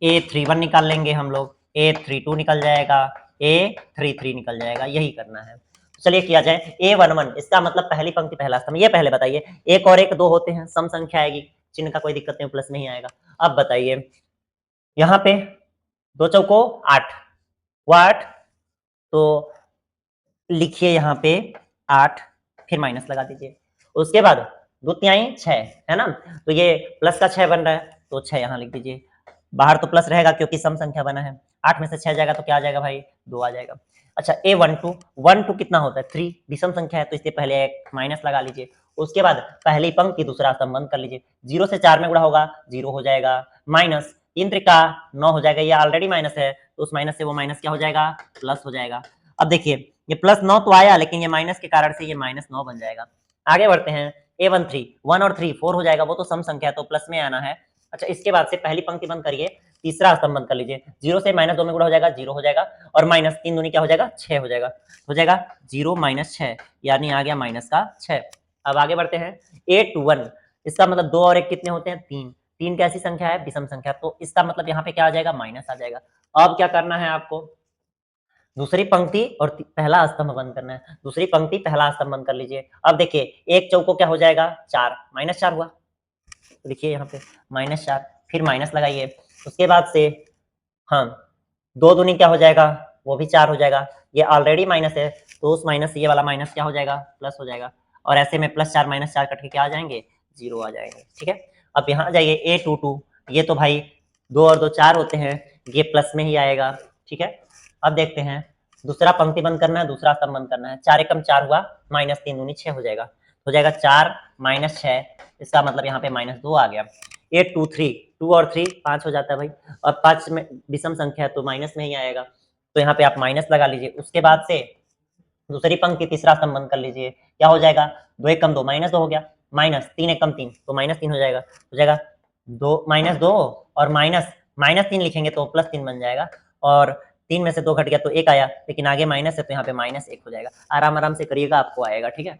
A31 निकाल लेंगे हम लोग, A32 निकल जाएगा, A33 निकल जाएगा, यही करना है। चलिए किया जाए। A11 इसका मतलब पहली पंक्ति पहला स्तंभ, ये पहले बताइए, 1 और 1 2 होते हैं, सम संख्या आएगी, चिन्ह का कोई दिक्कत नहीं, प्लस नहीं आएगा। अब बताइए यहाँ पे 2 चौको 8 हुआ 8, तो लिखिए यहाँ पे 8, फिर माइनस लगा दीजिए। उसके बाद 2 तिहाई 6 है ना, तो ये प्लस का 6 बन रहा है, तो 6 यहाँ लिख दीजिए। बाहर तो प्लस रहेगा क्योंकि सम संख्या बना है, 8 में से 6 जाएगा तो क्या आ जाएगा भाई, 2 आ जाएगा। अच्छा A12 कितना होता है, 3, विषम संख्या है तो इससे पहले एक माइनस लगा लीजिए। उसके बाद पहली पंक्ति दूसरा स्तंभ बंद कर लीजिए, 0 से 4 में गुणा होगा 0 हो जाएगा, माइनस 3 त्रिका 9 हो जाएगा, ये ऑलरेडी माइनस है तो उस माइनस से वो माइनस क्या हो जाएगा, प्लस हो जाएगा। अब देखिए ये +9 तो आया, लेकिन ये माइनस के कारण से ये -9 बन जाएगा। आगे बढ़ते हैं, A13 1 और 3 4 हो जाएगा, वो तो सम संख्या है तो प्लस में आना है। अच्छा इसके बाद से पहली पंक्ति बंद करिए, तीसरा स्तंभ बंद कर लीजिए, 0 से -2 में गुणा हो जाएगा 0 हो जाएगा, और माइनस 3 दूनी क्या हो जाएगा 6 हो जाएगा, 0 - 6 यानी आ गया माइनस का 6। अब आगे बढ़ते हैं, A21 इसका मतलब 2 और 1 कितने होते हैं, 3, 3 कैसी संख्या है, विषम संख्या, तो इसका मतलब यहाँ पे क्या आ जाएगा, माइनस आ जाएगा। अब क्या करना है आपको, दूसरी पंक्ति और पहला स्तंभ बंद करना है, दूसरी पंक्ति पहला स्तंभ बंद कर लीजिए। अब देखिए एक चौको क्या हो जाएगा 4, -4 हुआ, तो लिखिए यहाँ पे -4, फिर माइनस लगाइए। उसके बाद से हाँ 2 दूनी क्या हो जाएगा, वो भी 4 हो जाएगा, ये ऑलरेडी माइनस है तो उस माइनस से ये वाला माइनस क्या हो जाएगा, प्लस हो जाएगा, और ऐसे में +4 -4 कट के क्या आ जाएंगे, 0 आ जाएंगे। ठीक है, अब यहाँ जाइए A22, ये तो भाई 2 और 2 4 होते हैं, ये प्लस में ही आएगा। ठीक है, अब देखते हैं, दूसरा पंक्ति बंद करना है, दूसरा स्तंभ बंद करना है, 4 एकम 4 हुआ, -3 दूनी 6 हो जाएगा, 4 - 6, इसका मतलब यहाँ पे -2 आ गया। A23 2 और 3 5 हो जाता है भाई, और 5 में विषम संख्या है तो माइनस में ही आएगा, तो यहाँ पे आप माइनस लगा लीजिए। उसके बाद से दूसरी पंक्ति तीसरा स्तंभ बंद कर लीजिए, क्या हो जाएगा, 2 एकम 2 -2 हो गया, -3 एकम 3 तो -3 हो जाएगा, -2 और -3 लिखेंगे तो +3 बन जाएगा, और 3 में से 2 घट गया तो 1 आया, लेकिन आगे माइनस है तो यहाँ पे -1 हो जाएगा। आराम आराम से करिएगा, आपको आएगा। ठीक है,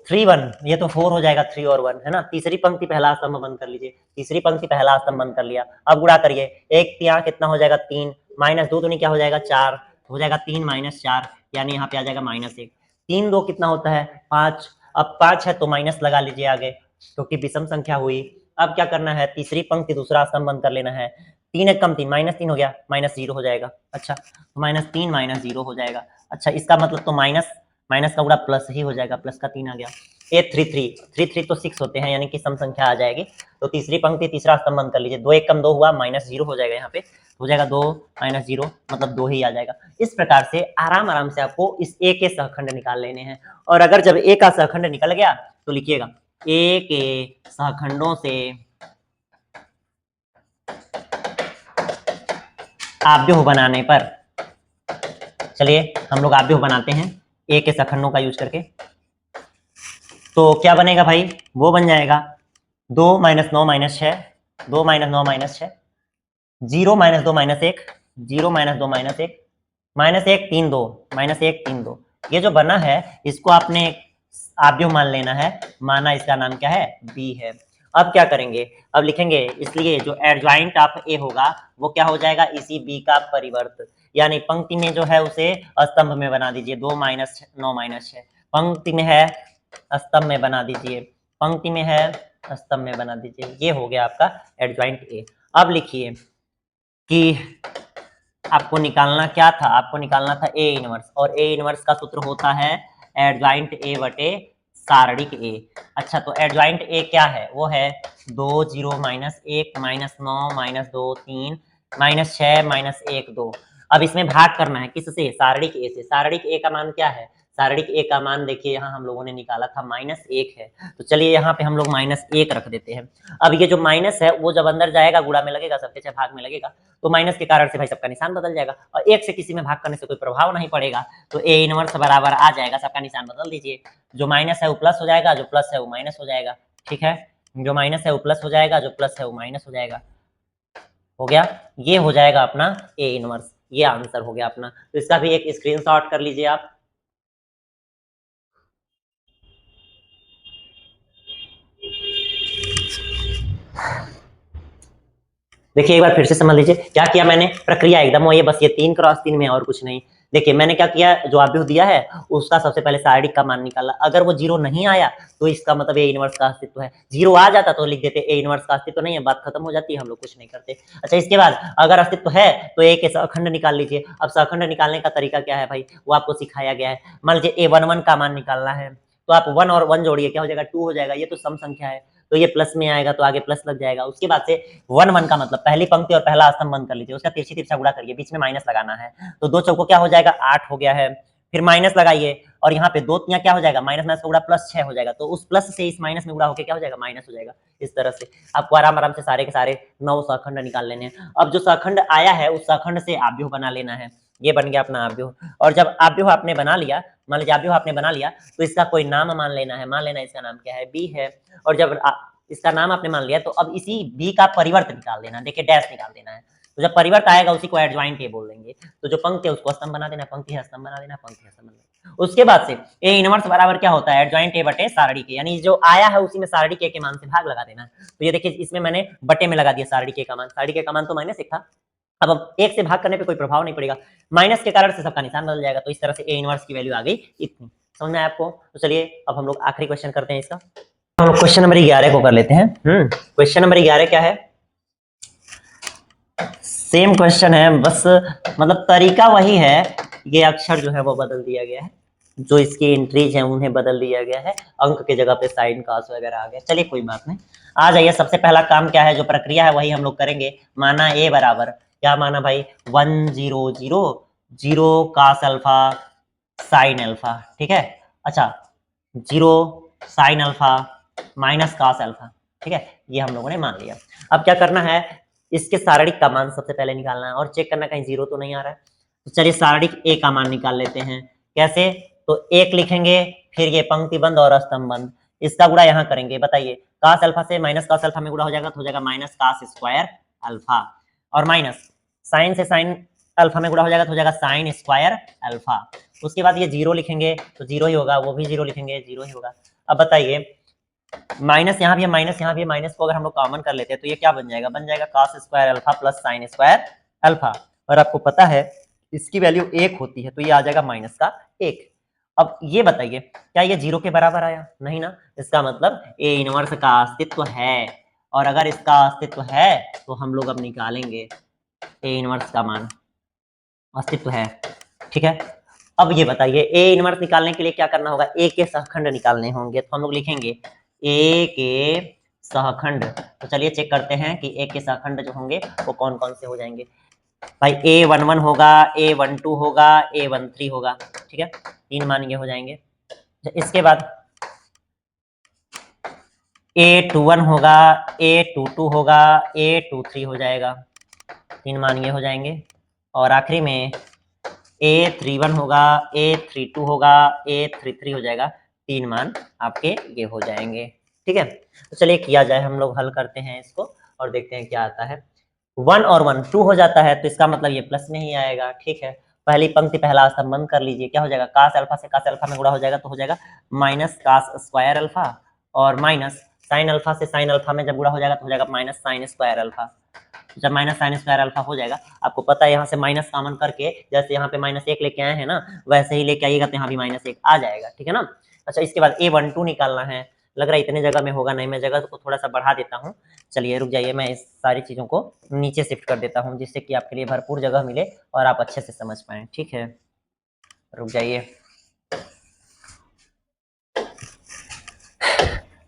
3 1, ये तो 4 हो जाएगा, 3 और 1 है ना। तीसरी पंक्ति पहला स्तंभ बंद कर लीजिए, तीसरी पंक्ति पहला स्तंभ बंद कर लिया। अब गुणा करिए, 1 यहाँ कितना हो जाएगा 3, -2 तो नहीं क्या हो जाएगा 4 हो जाएगा, 3 -4 यानी यहाँ पे आ जाएगा -1। 3 2 कितना होता है 5, अब 5 है तो माइनस लगा लीजिए आगे, क्योंकि विषम संख्या हुई। अब क्या करना है, तीसरी पंक्ति दूसरा स्तंभ बंद कर लेना है। 3 1 कम 3, -3 हो गया, -0 हो जाएगा। अच्छा, तो -3 -0 हो जाएगा। अच्छा, इसका मतलब तो माइनस का गुणा प्लस ही हो जाएगा, प्लस का 3 आ गया। 8 3 3 तो 6 होते हैं, यानी कि सम संख्या आ जाएगी। तो तीसरी पंक्ति तीसरा स्तंभ बंद कर लीजिए, 2 1 कम 2 हुआ, -0 हो जाएगा, यहाँ पे हो जाएगा 2 -0 मतलब 2 ही आ जाएगा। इस प्रकार से आराम आराम से आपको इस ए के सहखंड निकाल लेने हैं। और अगर जब ए का सहखंड निकल गया तो लिखिएगा, ए के सहखंडों से आव्यूह बनाने पर, चलिए हम लोग आव्यूह बनाते हैं ए के सहखंडों का यूज करके। तो क्या बनेगा भाई, वो बन जाएगा 2 - 9 - 6, 2 - 9 - 6, 0 - 2 - 1, 0 - 2 - 1, -1 3 2, -1 3 2। ये जो बना है इसको आपने आव्यूह मान लेना है, माना इसका नाम क्या है, बी है। अब क्या करेंगे, अब लिखेंगे, इसलिए जो एडजॉइंट ऑफ ए होगा वो क्या हो जाएगा, इसी बी का परिवर्त, यानी पंक्ति में जो है उसे स्तंभ में बना दीजिए, 2 - 9 - 6 पंक्ति में है, स्तंभ में बना दीजिए, पंक्ति में है, स्तंभ में बना दीजिए। ये हो गया आपका एडजॉइंट ए। अब लिखिए कि आपको निकालना क्या था, आपको निकालना था ए इनवर्स, और ए इनवर्स का सूत्र होता है एडजॉइंट ए बटे सारणिक ए। अच्छा, तो एडजॉइंट ए क्या है, वो है 2 0 -1 -9 -2 3 -6 -1 2। अब इसमें भाग करना है किससे, सारणिक ए से। सारणिक ए का मान क्या है, सारणिक ए का मान देखिए यहाँ हम लोगों ने निकाला था -1 है, तो चलिए यहाँ पे हम लोग -1 रख देते हैं। अब ये जो माइनस है वो जब अंदर जाएगा गुणा में लगेगा, सबके चाहे भाग में लगेगा, तो माइनस के कारण से भाई सबका निशान बदल जाएगा, और एक से किसी में भाग करने से कोई प्रभाव नहीं पड़ेगा, तो ए इनवर्स बराबर आ जाएगा, सबका निशान बदल दीजिए। जो माइनस है वो प्लस हो जाएगा, जो प्लस है वो माइनस हो जाएगा। ठीक है, जो माइनस है वो प्लस हो जाएगा, जो प्लस है वो माइनस हो जाएगा। हो गया, ये हो जाएगा अपना ए इनवर्स, ये आंसर हो गया अपना। तो इसका भी एक स्क्रीनशॉट कर लीजिए आप। देखिए एक बार फिर से समझ लीजिए, क्या किया मैंने, प्रक्रिया एकदम वही है, बस ये 3 × 3 में और कुछ नहीं। देखिए मैंने क्या किया, जो आव्यूह दिया है उसका सबसे पहले सारणिक का मान निकाला। अगर वो 0 नहीं आया तो इसका मतलब ए इनवर्स का अस्तित्व है। 0 आ जाता तो लिख देते ए इनवर्स का अस्तित्व नहीं है, बात खत्म हो जाती है, हम लोग कुछ नहीं करते। अच्छा, इसके बाद अगर अस्तित्व है तो ए के सहखंड निकाल लीजिए। अब सहखंड निकालने का तरीका क्या है भाई, वो आपको सिखाया गया है। मान लीजिए A11 का मान निकालना है, तो आप 1 और 1 जोड़िए, क्या हो जाएगा 2 हो जाएगा। ये तो सम संख्या है, तो ये प्लस में आएगा तो आगे प्लस लग जाएगा। उसके बाद से 1 1 का मतलब पहली पंक्ति और पहला स्तंभ बंद कर लीजिए, उसका तिरछी तिरछा गुणा करिए, बीच में माइनस लगाना है, तो 2 चौको क्या हो जाएगा 8 हो गया है। फिर माइनस लगाइए, और यहाँ पे 2 तियां क्या हो जाएगा, माइनस माइनस का गुणा +6 हो जाएगा, तो उस प्लस से इस माइनस में गुणा होकर क्या हो जाएगा, माइनस हो जाएगा। इस तरह से आपको आराम आराम से सारे के सारे 9 सहखंड निकाल लेने हैं। अब जो सहखंड आया है उस सहखंड से आव्यूह बना लेना है। ये बन गया अपना आव्यूह। और जब आव्यूह आपने बना लिया, मान लीजिए आव्यूह आपने बना लिया, तो इसका कोई नाम मान लेना है, मान लेना इसका नाम क्या है, बी है। और जब इसका नाम आपने मान लिया तो अब इसी बी का परिवर्त निकाल देना, देखिए डैश निकाल देना है। तो जब परिवर्त आएगा उसी को एडजॉइंट ए बोल देंगे। तो जो पंक्ति है उसको स्तंभ बना देना, पंक्ति है स्तंभ बना देना, पंक्ति है स्तंभ बना देना। उसके बाद से ए इनवर्स बराबर क्या होता है, एडजॉइंट ए बटे सारणी के, यानी जो आया है उसी में सारणी के मान से भाग लगा देना। तो ये देखिए इसमें मैंने बटे में लगा दिया सारणी के का मान, सारणी के का मान तो -1 था। अब 1 से भाग करने पे कोई प्रभाव नहीं पड़ेगा, माइनस के कारण से सबका निशान बदल जाएगा। तो इस तरह से ए इनवर्स की वैल्यू आ गई इतनी। समझ में आया आपको? तो चलिए अब हम लोग आखिरी क्वेश्चन करते हैं इसका। हम लोग क्वेश्चन नंबर 11 को कर लेते हैं। क्वेश्चन नंबर 11 क्या है, सेम क्वेश्चन है, बस मतलब तरीका वही है, ये अक्षर जो है वो बदल दिया गया है, जो इसकी एंट्रीज हैं उन्हें बदल दिया गया है, अंक के जगह पे साइन कास वगैरह आ गया। चलिए कोई बात नहीं, आ जाइए। सबसे पहला काम क्या है, जो प्रक्रिया है वही हम लोग करेंगे। माना ए बराबर क्या माना भाई, 1 0 0 0 कास अल्फा साइन अल्फा। ठीक है, अच्छा 0 sine alpha minus cos alpha. ठीक है, ये हम लोगों ने मान लिया। अब क्या करना है, इसके सारणिक का मान सबसे पहले निकालना है और चेक करना कहीं 0 तो नहीं आ रहा है। तो चलिए सारणिक ए का मान निकाल लेते हैं। कैसे, तो 1 लिखेंगे, फिर ये पंक्ति बंद और स्तंभ बंद, इसका गुणा यहाँ करेंगे, बताइए कास अल्फा से माइनस कास अल्फा में गुणा हो जाएगा तो हो जाएगा माइनस कास स्क्वायर अल्फा, और माइनस साइन से साइन अल्फा में गुणा हो जाएगा तो हो जाएगा साइन स्क्वायर अल्फा। उसके बाद ये जीरो लिखेंगे तो जीरो ही होगा, वो भी जीरो लिखेंगे जीरो ही होगा। अब बताइए माइनस यहाँ भी है, माइनस यहाँ भी है, माइनस को अगर हम लोग कॉमन कर लेते हैं तो ये क्या बन जाएगा, बन जाएगा cos square alpha plus sine square alpha. और आपको पता है इसकी वैल्यू 1 होती है तो ये आ जाएगा माइनस का 1। अब ये बताइए क्या ये जीरो के बराबर आया, नहीं ना, इसका मतलब ए इनवर्स का अस्तित्व है, और अगर इसका अस्तित्व है तो हम लोग अब निकालेंगे ए इनवर्स का मान, अस्तित्व है, ठीक है। अब ये बताइए ए इनवर्स निकालने के लिए क्या करना होगा, ए के सहखंड निकालने होंगे, तो हम लोग लिखेंगे ए के सहखंड। तो चलिए चेक करते हैं कि ए के सहखंड जो होंगे वो कौन कौन से हो जाएंगे। भाई A11 होगा, A12 होगा, A13 होगा, ठीक है, 3 मान ये हो जाएंगे। इसके बाद A21 होगा, A22 होगा, A23 हो जाएगा, 3 मान ये हो जाएंगे। और आखिरी में A31 होगा, A32 होगा, A33 हो जाएगा, 3 मान आपके ये हो जाएंगे, ठीक है। तो चलिए किया जाए, हम लोग हल करते हैं इसको और देखते हैं क्या आता है। 1 और 1 2 हो जाता है तो इसका मतलब ये प्लस में ही आएगा, ठीक है। पहली पंक्ति पहला स्तंभ बंद कर लीजिए, क्या हो जाएगा कास अल्फा से कास अल्फा में गुणा हो जाएगा तो हो जाएगा माइनस कास स्क्वायर अल्फा, और माइनस साइन अल्फा से साइन अल्फा में जब गुणा हो जाएगा तो हो जाएगा माइनस साइन स्क्वायर अल्फा। जब माइनस साइन स्क्वायर अल्फा हो जाएगा, आपको पता है यहाँ से माइनस कॉमन करके जैसे यहाँ पे -1 लेके आए हैं ना, वैसे ही लेके आइएगा तो यहाँ भी -1 आ जाएगा, ठीक है ना। अच्छा इसके बाद A12 निकालना है, लग रहा है इतने जगह में होगा नहीं, मैं जगह को थोड़ा सा बढ़ा देता हूँ। चलिए रुक जाइए, मैं इस सारी चीज़ों को नीचे शिफ्ट कर देता हूँ जिससे कि आपके लिए भरपूर जगह मिले और आप अच्छे से समझ पाएँ, ठीक है। रुक जाइए,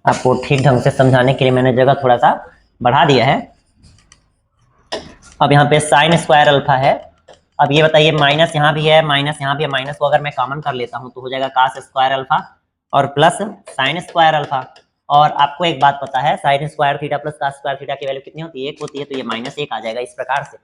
आपको ठीक ढंग से समझाने के लिए मैंने जगह थोड़ा सा बढ़ा दिया है। अब यहाँ पे साइन स्क्वायर अल्फा है। अब ये बताइए माइनस यहाँ भी है, माइनस यहाँ भी है, माइनस को अगर मैं कॉमन कर लेता हूँ तो हो जाएगा कास स्क्वायर अल्फा और प्लस साइन स्क्वायर अल्फा। और आपको एक बात पता है sine square theta plus cos square theta की वैल्यू कितनी होती है, 1 होती है, तो ये -1 आ जाएगा इस प्रकार से।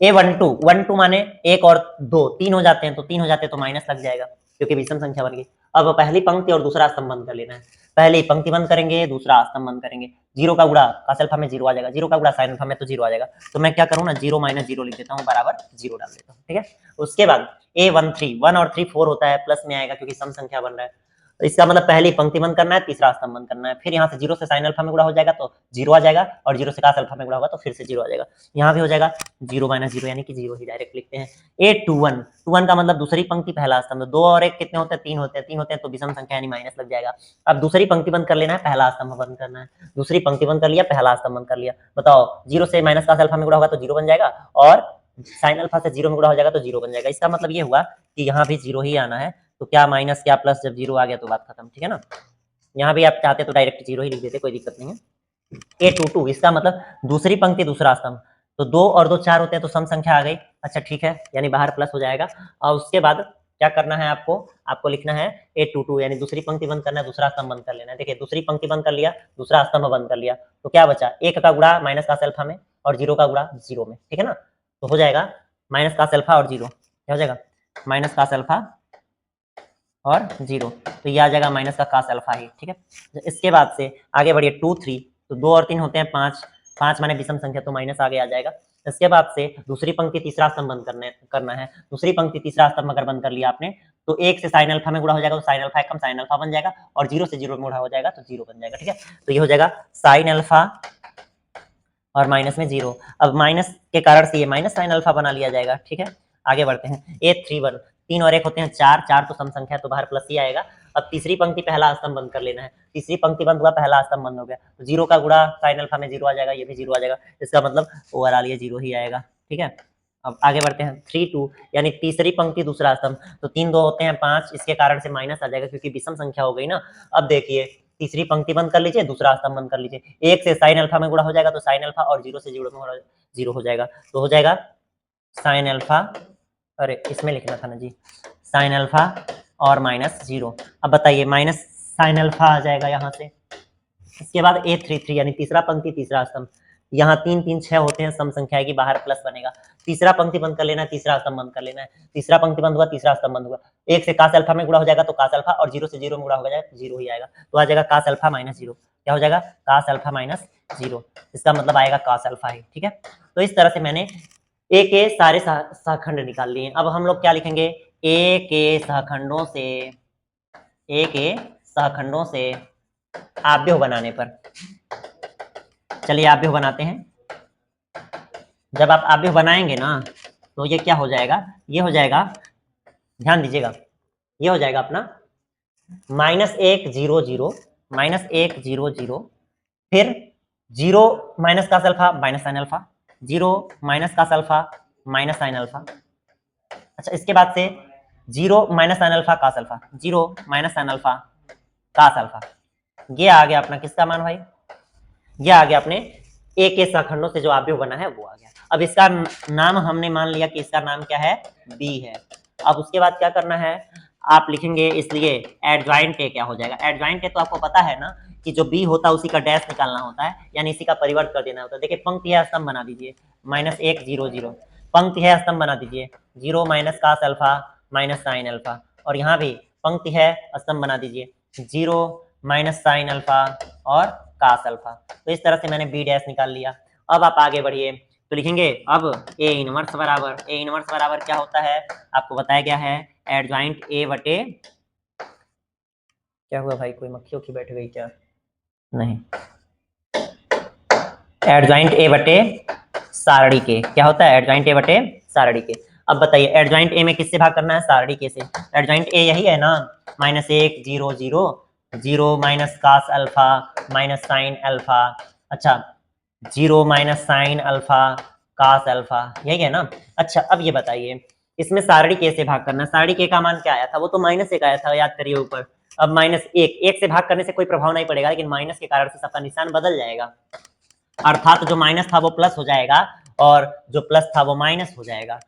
A12 माने 1 और 2 3 हो जाते हैं, तो 3 हो जाते हैं तो माइनस लग जाएगा क्योंकि विषम संख्या बन गई। अब पहली पंक्ति और दूसरा स्तंभ बंद कर लेना है, पहली पंक्ति बंद करेंगे, दूसरा स्तंभ बंद करेंगे। जीरो का गुणा कास अल्फा में जीरो आ जाएगा, जीरो का गुणा साइन अल्फा में तो जीरो आ जाएगा, तो मैं क्या करूँ ना, 0 - 0 लिख देता हूँ बराबर 0 डाल देता हूँ, ठीक है। उसके बाद A13 1 और 3 4 होता है, प्लस में आएगा क्योंकि सम संख्या बन रहा है, तो इसका मतलब पहली पंक्ति बंद करना है, तीसरा स्तंभ बंद करना है। फिर यहाँ से 0 से साइन अल्फा में गुणा हो जाएगा तो 0 आ जाएगा, और 0 से कास अल्फा में गुणा होगा तो फिर से 0 आ जाएगा। यहाँ भी हो जाएगा 0 - 0 यानी कि 0 ही डायरेक्ट लिखते हैं। A21 का मतलब दूसरी पंक्ति पहला स्तंभ, 2 और 1 कितने होते हैं, 3 होते हैं, 3 होते हैं तो विषम संख्या यानी माइनस लग जाएगा। अब दूसरी पंक्ति बंद कर लेना है, पहला स्तंभ बंद करना है, दूसरी पंक्ति बंद कर लिया, पहला स्तंभ बंद कर लिया। बताओ 0 से माइनस कास अल्फा में गुणा होगा तो 0 बन जाएगा, और साइन अल्फा से 0 में गुणा हो जाएगा तो 0 बन जाएगा। इसका मतलब ये हुआ कि यहाँ भी 0 ही आना है, तो क्या माइनस क्या प्लस, जब 0 आ गया तो बात खत्म, ठीक है ना। यहाँ भी आप चाहते तो डायरेक्ट 0 ही लिख देते, कोई दिक्कत नहीं है। A22 इसका मतलब दूसरी पंक्ति दूसरा स्तंभ, तो 2 और 2 4 होते हैं तो सम संख्या आ गई, अच्छा ठीक है, यानी बाहर प्लस हो जाएगा। और उसके बाद क्या करना है आपको, आपको लिखना है A22 यानी दूसरी पंक्ति बंद करना है, दूसरा स्तंभ बंद कर लेना है। देखिए दूसरी पंक्ति बंद कर लिया, दूसरा स्तंभ बंद कर लिया, तो क्या बचा, 1 का गुणा माइनस कास अल्फा में और 0 का गुणा 0 में, ठीक है ना। तो हो जाएगा माइनस कास अल्फा और 0, क्या हो जाएगा माइनस कास अल्फा और 0, तो ये आ जाएगा माइनस का कास अल्फा ही, ठीक है। इसके बाद से आगे बढ़िए 2 3, तो 2 और 3 होते हैं 5, 5 माने विषम संख्या तो माइनस आगे आ जाएगा। इसके बाद से दूसरी पंक्ति तीसरा स्तंभ बंद करना है, दूसरी पंक्ति तीसरा स्तंभ अगर बंद कर लिया आपने तो 1 से साइन अल्फा में गुणा हो जाएगा तो साइन अल्फा कम साइन अल्फा बन जाएगा, और 0 से 0 में गुणा हो जाएगा तो 0 बन जाएगा, ठीक है। तो ये हो जाएगा साइन अल्फा और माइनस में 0। अब माइनस के कारण से ये माइनस साइन अल्फा बना लिया जाएगा, ठीक है। आगे बढ़ते हैं A31, 3 और 1 होते हैं 4, 4 तो सम संख्या तो बाहर प्लस ही आएगा। अब तीसरी पंक्ति पहला स्तंभ बंद कर लेना है, तीसरी पंक्ति बंद हुआ, पहला स्तंभ बंद हो गया, तो 0 का गुणा साइन अल्फा में 0 आ जाएगा, ये भी 0 आ जाएगा, इसका मतलब ओवरऑल ये 0 ही आएगा, ठीक है। अब आगे बढ़ते हैं 3 2 यानी तीसरी पंक्ति दूसरा स्तंभ, तो 3 2 होते हैं 5, इसके कारण से माइनस आ जाएगा क्योंकि विषम संख्या हो गई ना। अब देखिए तीसरी पंक्ति बंद कर लीजिए, दूसरा स्तंभ बंद कर लीजिए, 1 से साइन अल्फा में गुणा हो जाएगा तो साइन अल्फा, और 0 से 0 में 0 हो जाएगा, तो हो जाएगा साइन अल्फा, अरे इसमें लिखना था ना जी, साइन अल्फा और -0। अब बताइए माइनस साइन अल्फा आ जाएगा यहाँ से। इसके बाद A33 यानी तीसरा पंक्ति तीसरा स्तंभ, यहाँ 3 3 6 होते हैं, सम संख्या है कि बाहर प्लस बनेगा। तीसरा पंक्ति बंद कर लेना है, तीसरा स्तंभ बंद कर लेना है। तीसरा पंक्ति बंद हुआ, तीसरा स्तंभ बंद हुआ। 1 से cos अल्फा में गुणा हो जाएगा तो cos अल्फा, और 0 से 0 में गुणा हो जाएगा तो 0 ही आएगा। तो आ जाएगा cos अल्फा माइनस 0। क्या हो जाएगा? cos alpha minus 0। इसका मतलब आएगा cos अल्फा ही। ठीक है, तो इस तरह से मैंने ए के सारे सहखंड निकाल लिए। अब हम लोग क्या लिखेंगे? ए के सहखंडों से आव्यूह बनाने पर, चलिए आव्यूह बनाते हैं। जब आप आव्यूह बनाएंगे ना तो ये क्या हो जाएगा? ये हो जाएगा, ध्यान दीजिएगा, ये हो जाएगा अपना -1 0 0 -1 0 0, फिर 0 minus cos alpha minus sin alpha, 0 minus cos alpha minus sin alpha. अच्छा, इसके बाद से 0 minus sin alpha cos alpha, 0 minus sin alpha cos alpha. ये आ गया अपना किसका मान भाई? ये आ गया अपने ए के सहखंडों से जो आव्यूह बना है वो आ गया। अब इसका नाम हमने मान लिया कि इसका नाम क्या है? बी है। अब उसके बाद क्या करना है? आप लिखेंगे, इसलिए एडजॉइंट ए क्या हो जाएगा? एडजॉइंट ए तो आपको पता है ना कि जो बी होता है उसी का डैश निकालना होता है, यानी इसी का परिवर्त कर देना होता है। देखिए पंक्ति है, स्तंभ बना दीजिए, -1 0 0। पंक्ति है, स्तंभ बना दीजिए, 0 minus cos alpha minus sin alpha. और यहाँ भी पंक्ति है, स्तंभ बना दीजिए, 0 माइनस sin अल्फा और cos अल्फा। तो इस तरह से मैंने बी डैश निकाल लिया। अब आप आगे बढ़िए तो लिखेंगे अब ए इनवर्स बराबर क्या होता है? आपको बताया गया है एडजॉइंट ए बटे, क्या हुआ भाई, कोई मक्खी उखी बैठ गई क्या? नहीं, एडजॉइंट ए बटे सारणी के। क्या होता है? एडजॉइंट ए बटे सारणी के। अब बताइए एडजॉइंट ए में किससे भाग करना है? सारणी के से। एडजॉइंट ए यही है ना, -1 0 0 0 minus cos alpha minus sin alpha. अच्छा, 0 minus sin alpha cos alpha, यही है ना? अच्छा, अब ये बताइए इसमें सारणी के से भाग करना है। सारणी के का मान क्या आया था? वो तो -1 आया था, याद करिए ऊपर। अब -1 से भाग करने से कोई प्रभाव नहीं पड़ेगा, लेकिन माइनस के कारण से सबका निशान बदल जाएगा, अर्थात जो माइनस था वो प्लस हो जाएगा और जो प्लस था वो माइनस हो जाएगा,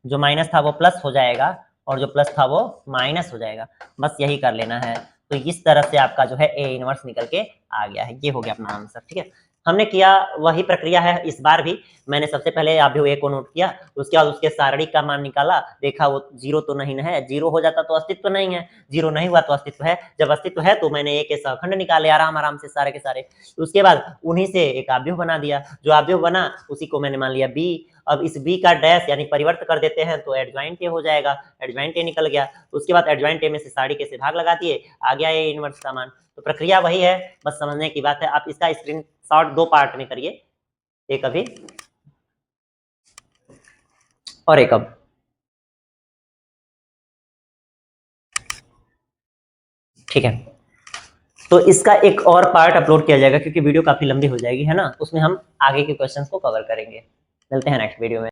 जो माइनस था वो प्लस हो जाएगा और जो प्लस था वो माइनस हो जाएगा। बस यही कर लेना है। तो इस तरह से आपका जो है ए इनवर्स निकल के आ गया है। ये हो गया अपना आंसर। ठीक है, हमने किया वही प्रक्रिया है इस बार भी। मैंने सबसे पहले आव्यूह ए को नोट किया, उसके बाद उसके सारणी का मान निकाला, देखा वो 0 तो नहीं है, 0 हो जाता तो अस्तित्व नहीं है, 0 नहीं हुआ तो अस्तित्व है। जब अस्तित्व है तो मैंने ए के सहखंड निकाले आराम से सारे के सारे। उसके बाद उन्हीं से एक आव्यूह बना दिया, जो आव्यूह बना उसी को मैंने मान लिया बी। अब इस बी का डैश यानी परिवर्त कर देते हैं तो एडजॉइंट ए हो जाएगा, एडजॉइंट ए निकल गया। उसके बाद एडजॉइंट ए में से सारणी के से भाग लगा दिए, आ गया ए इनवर्स का मान। तो प्रक्रिया वही है, बस समझने की बात है। आप इसका स्क्रीनशॉट 2 पार्ट में करिए, एक अभी और एक अब। ठीक है, तो इसका एक और पार्ट अपलोड किया जाएगा क्योंकि वीडियो काफी लंबी हो जाएगी, है ना? उसमें हम आगे के क्वेश्चंस को कवर करेंगे। मिलते हैं नेक्स्ट वीडियो में।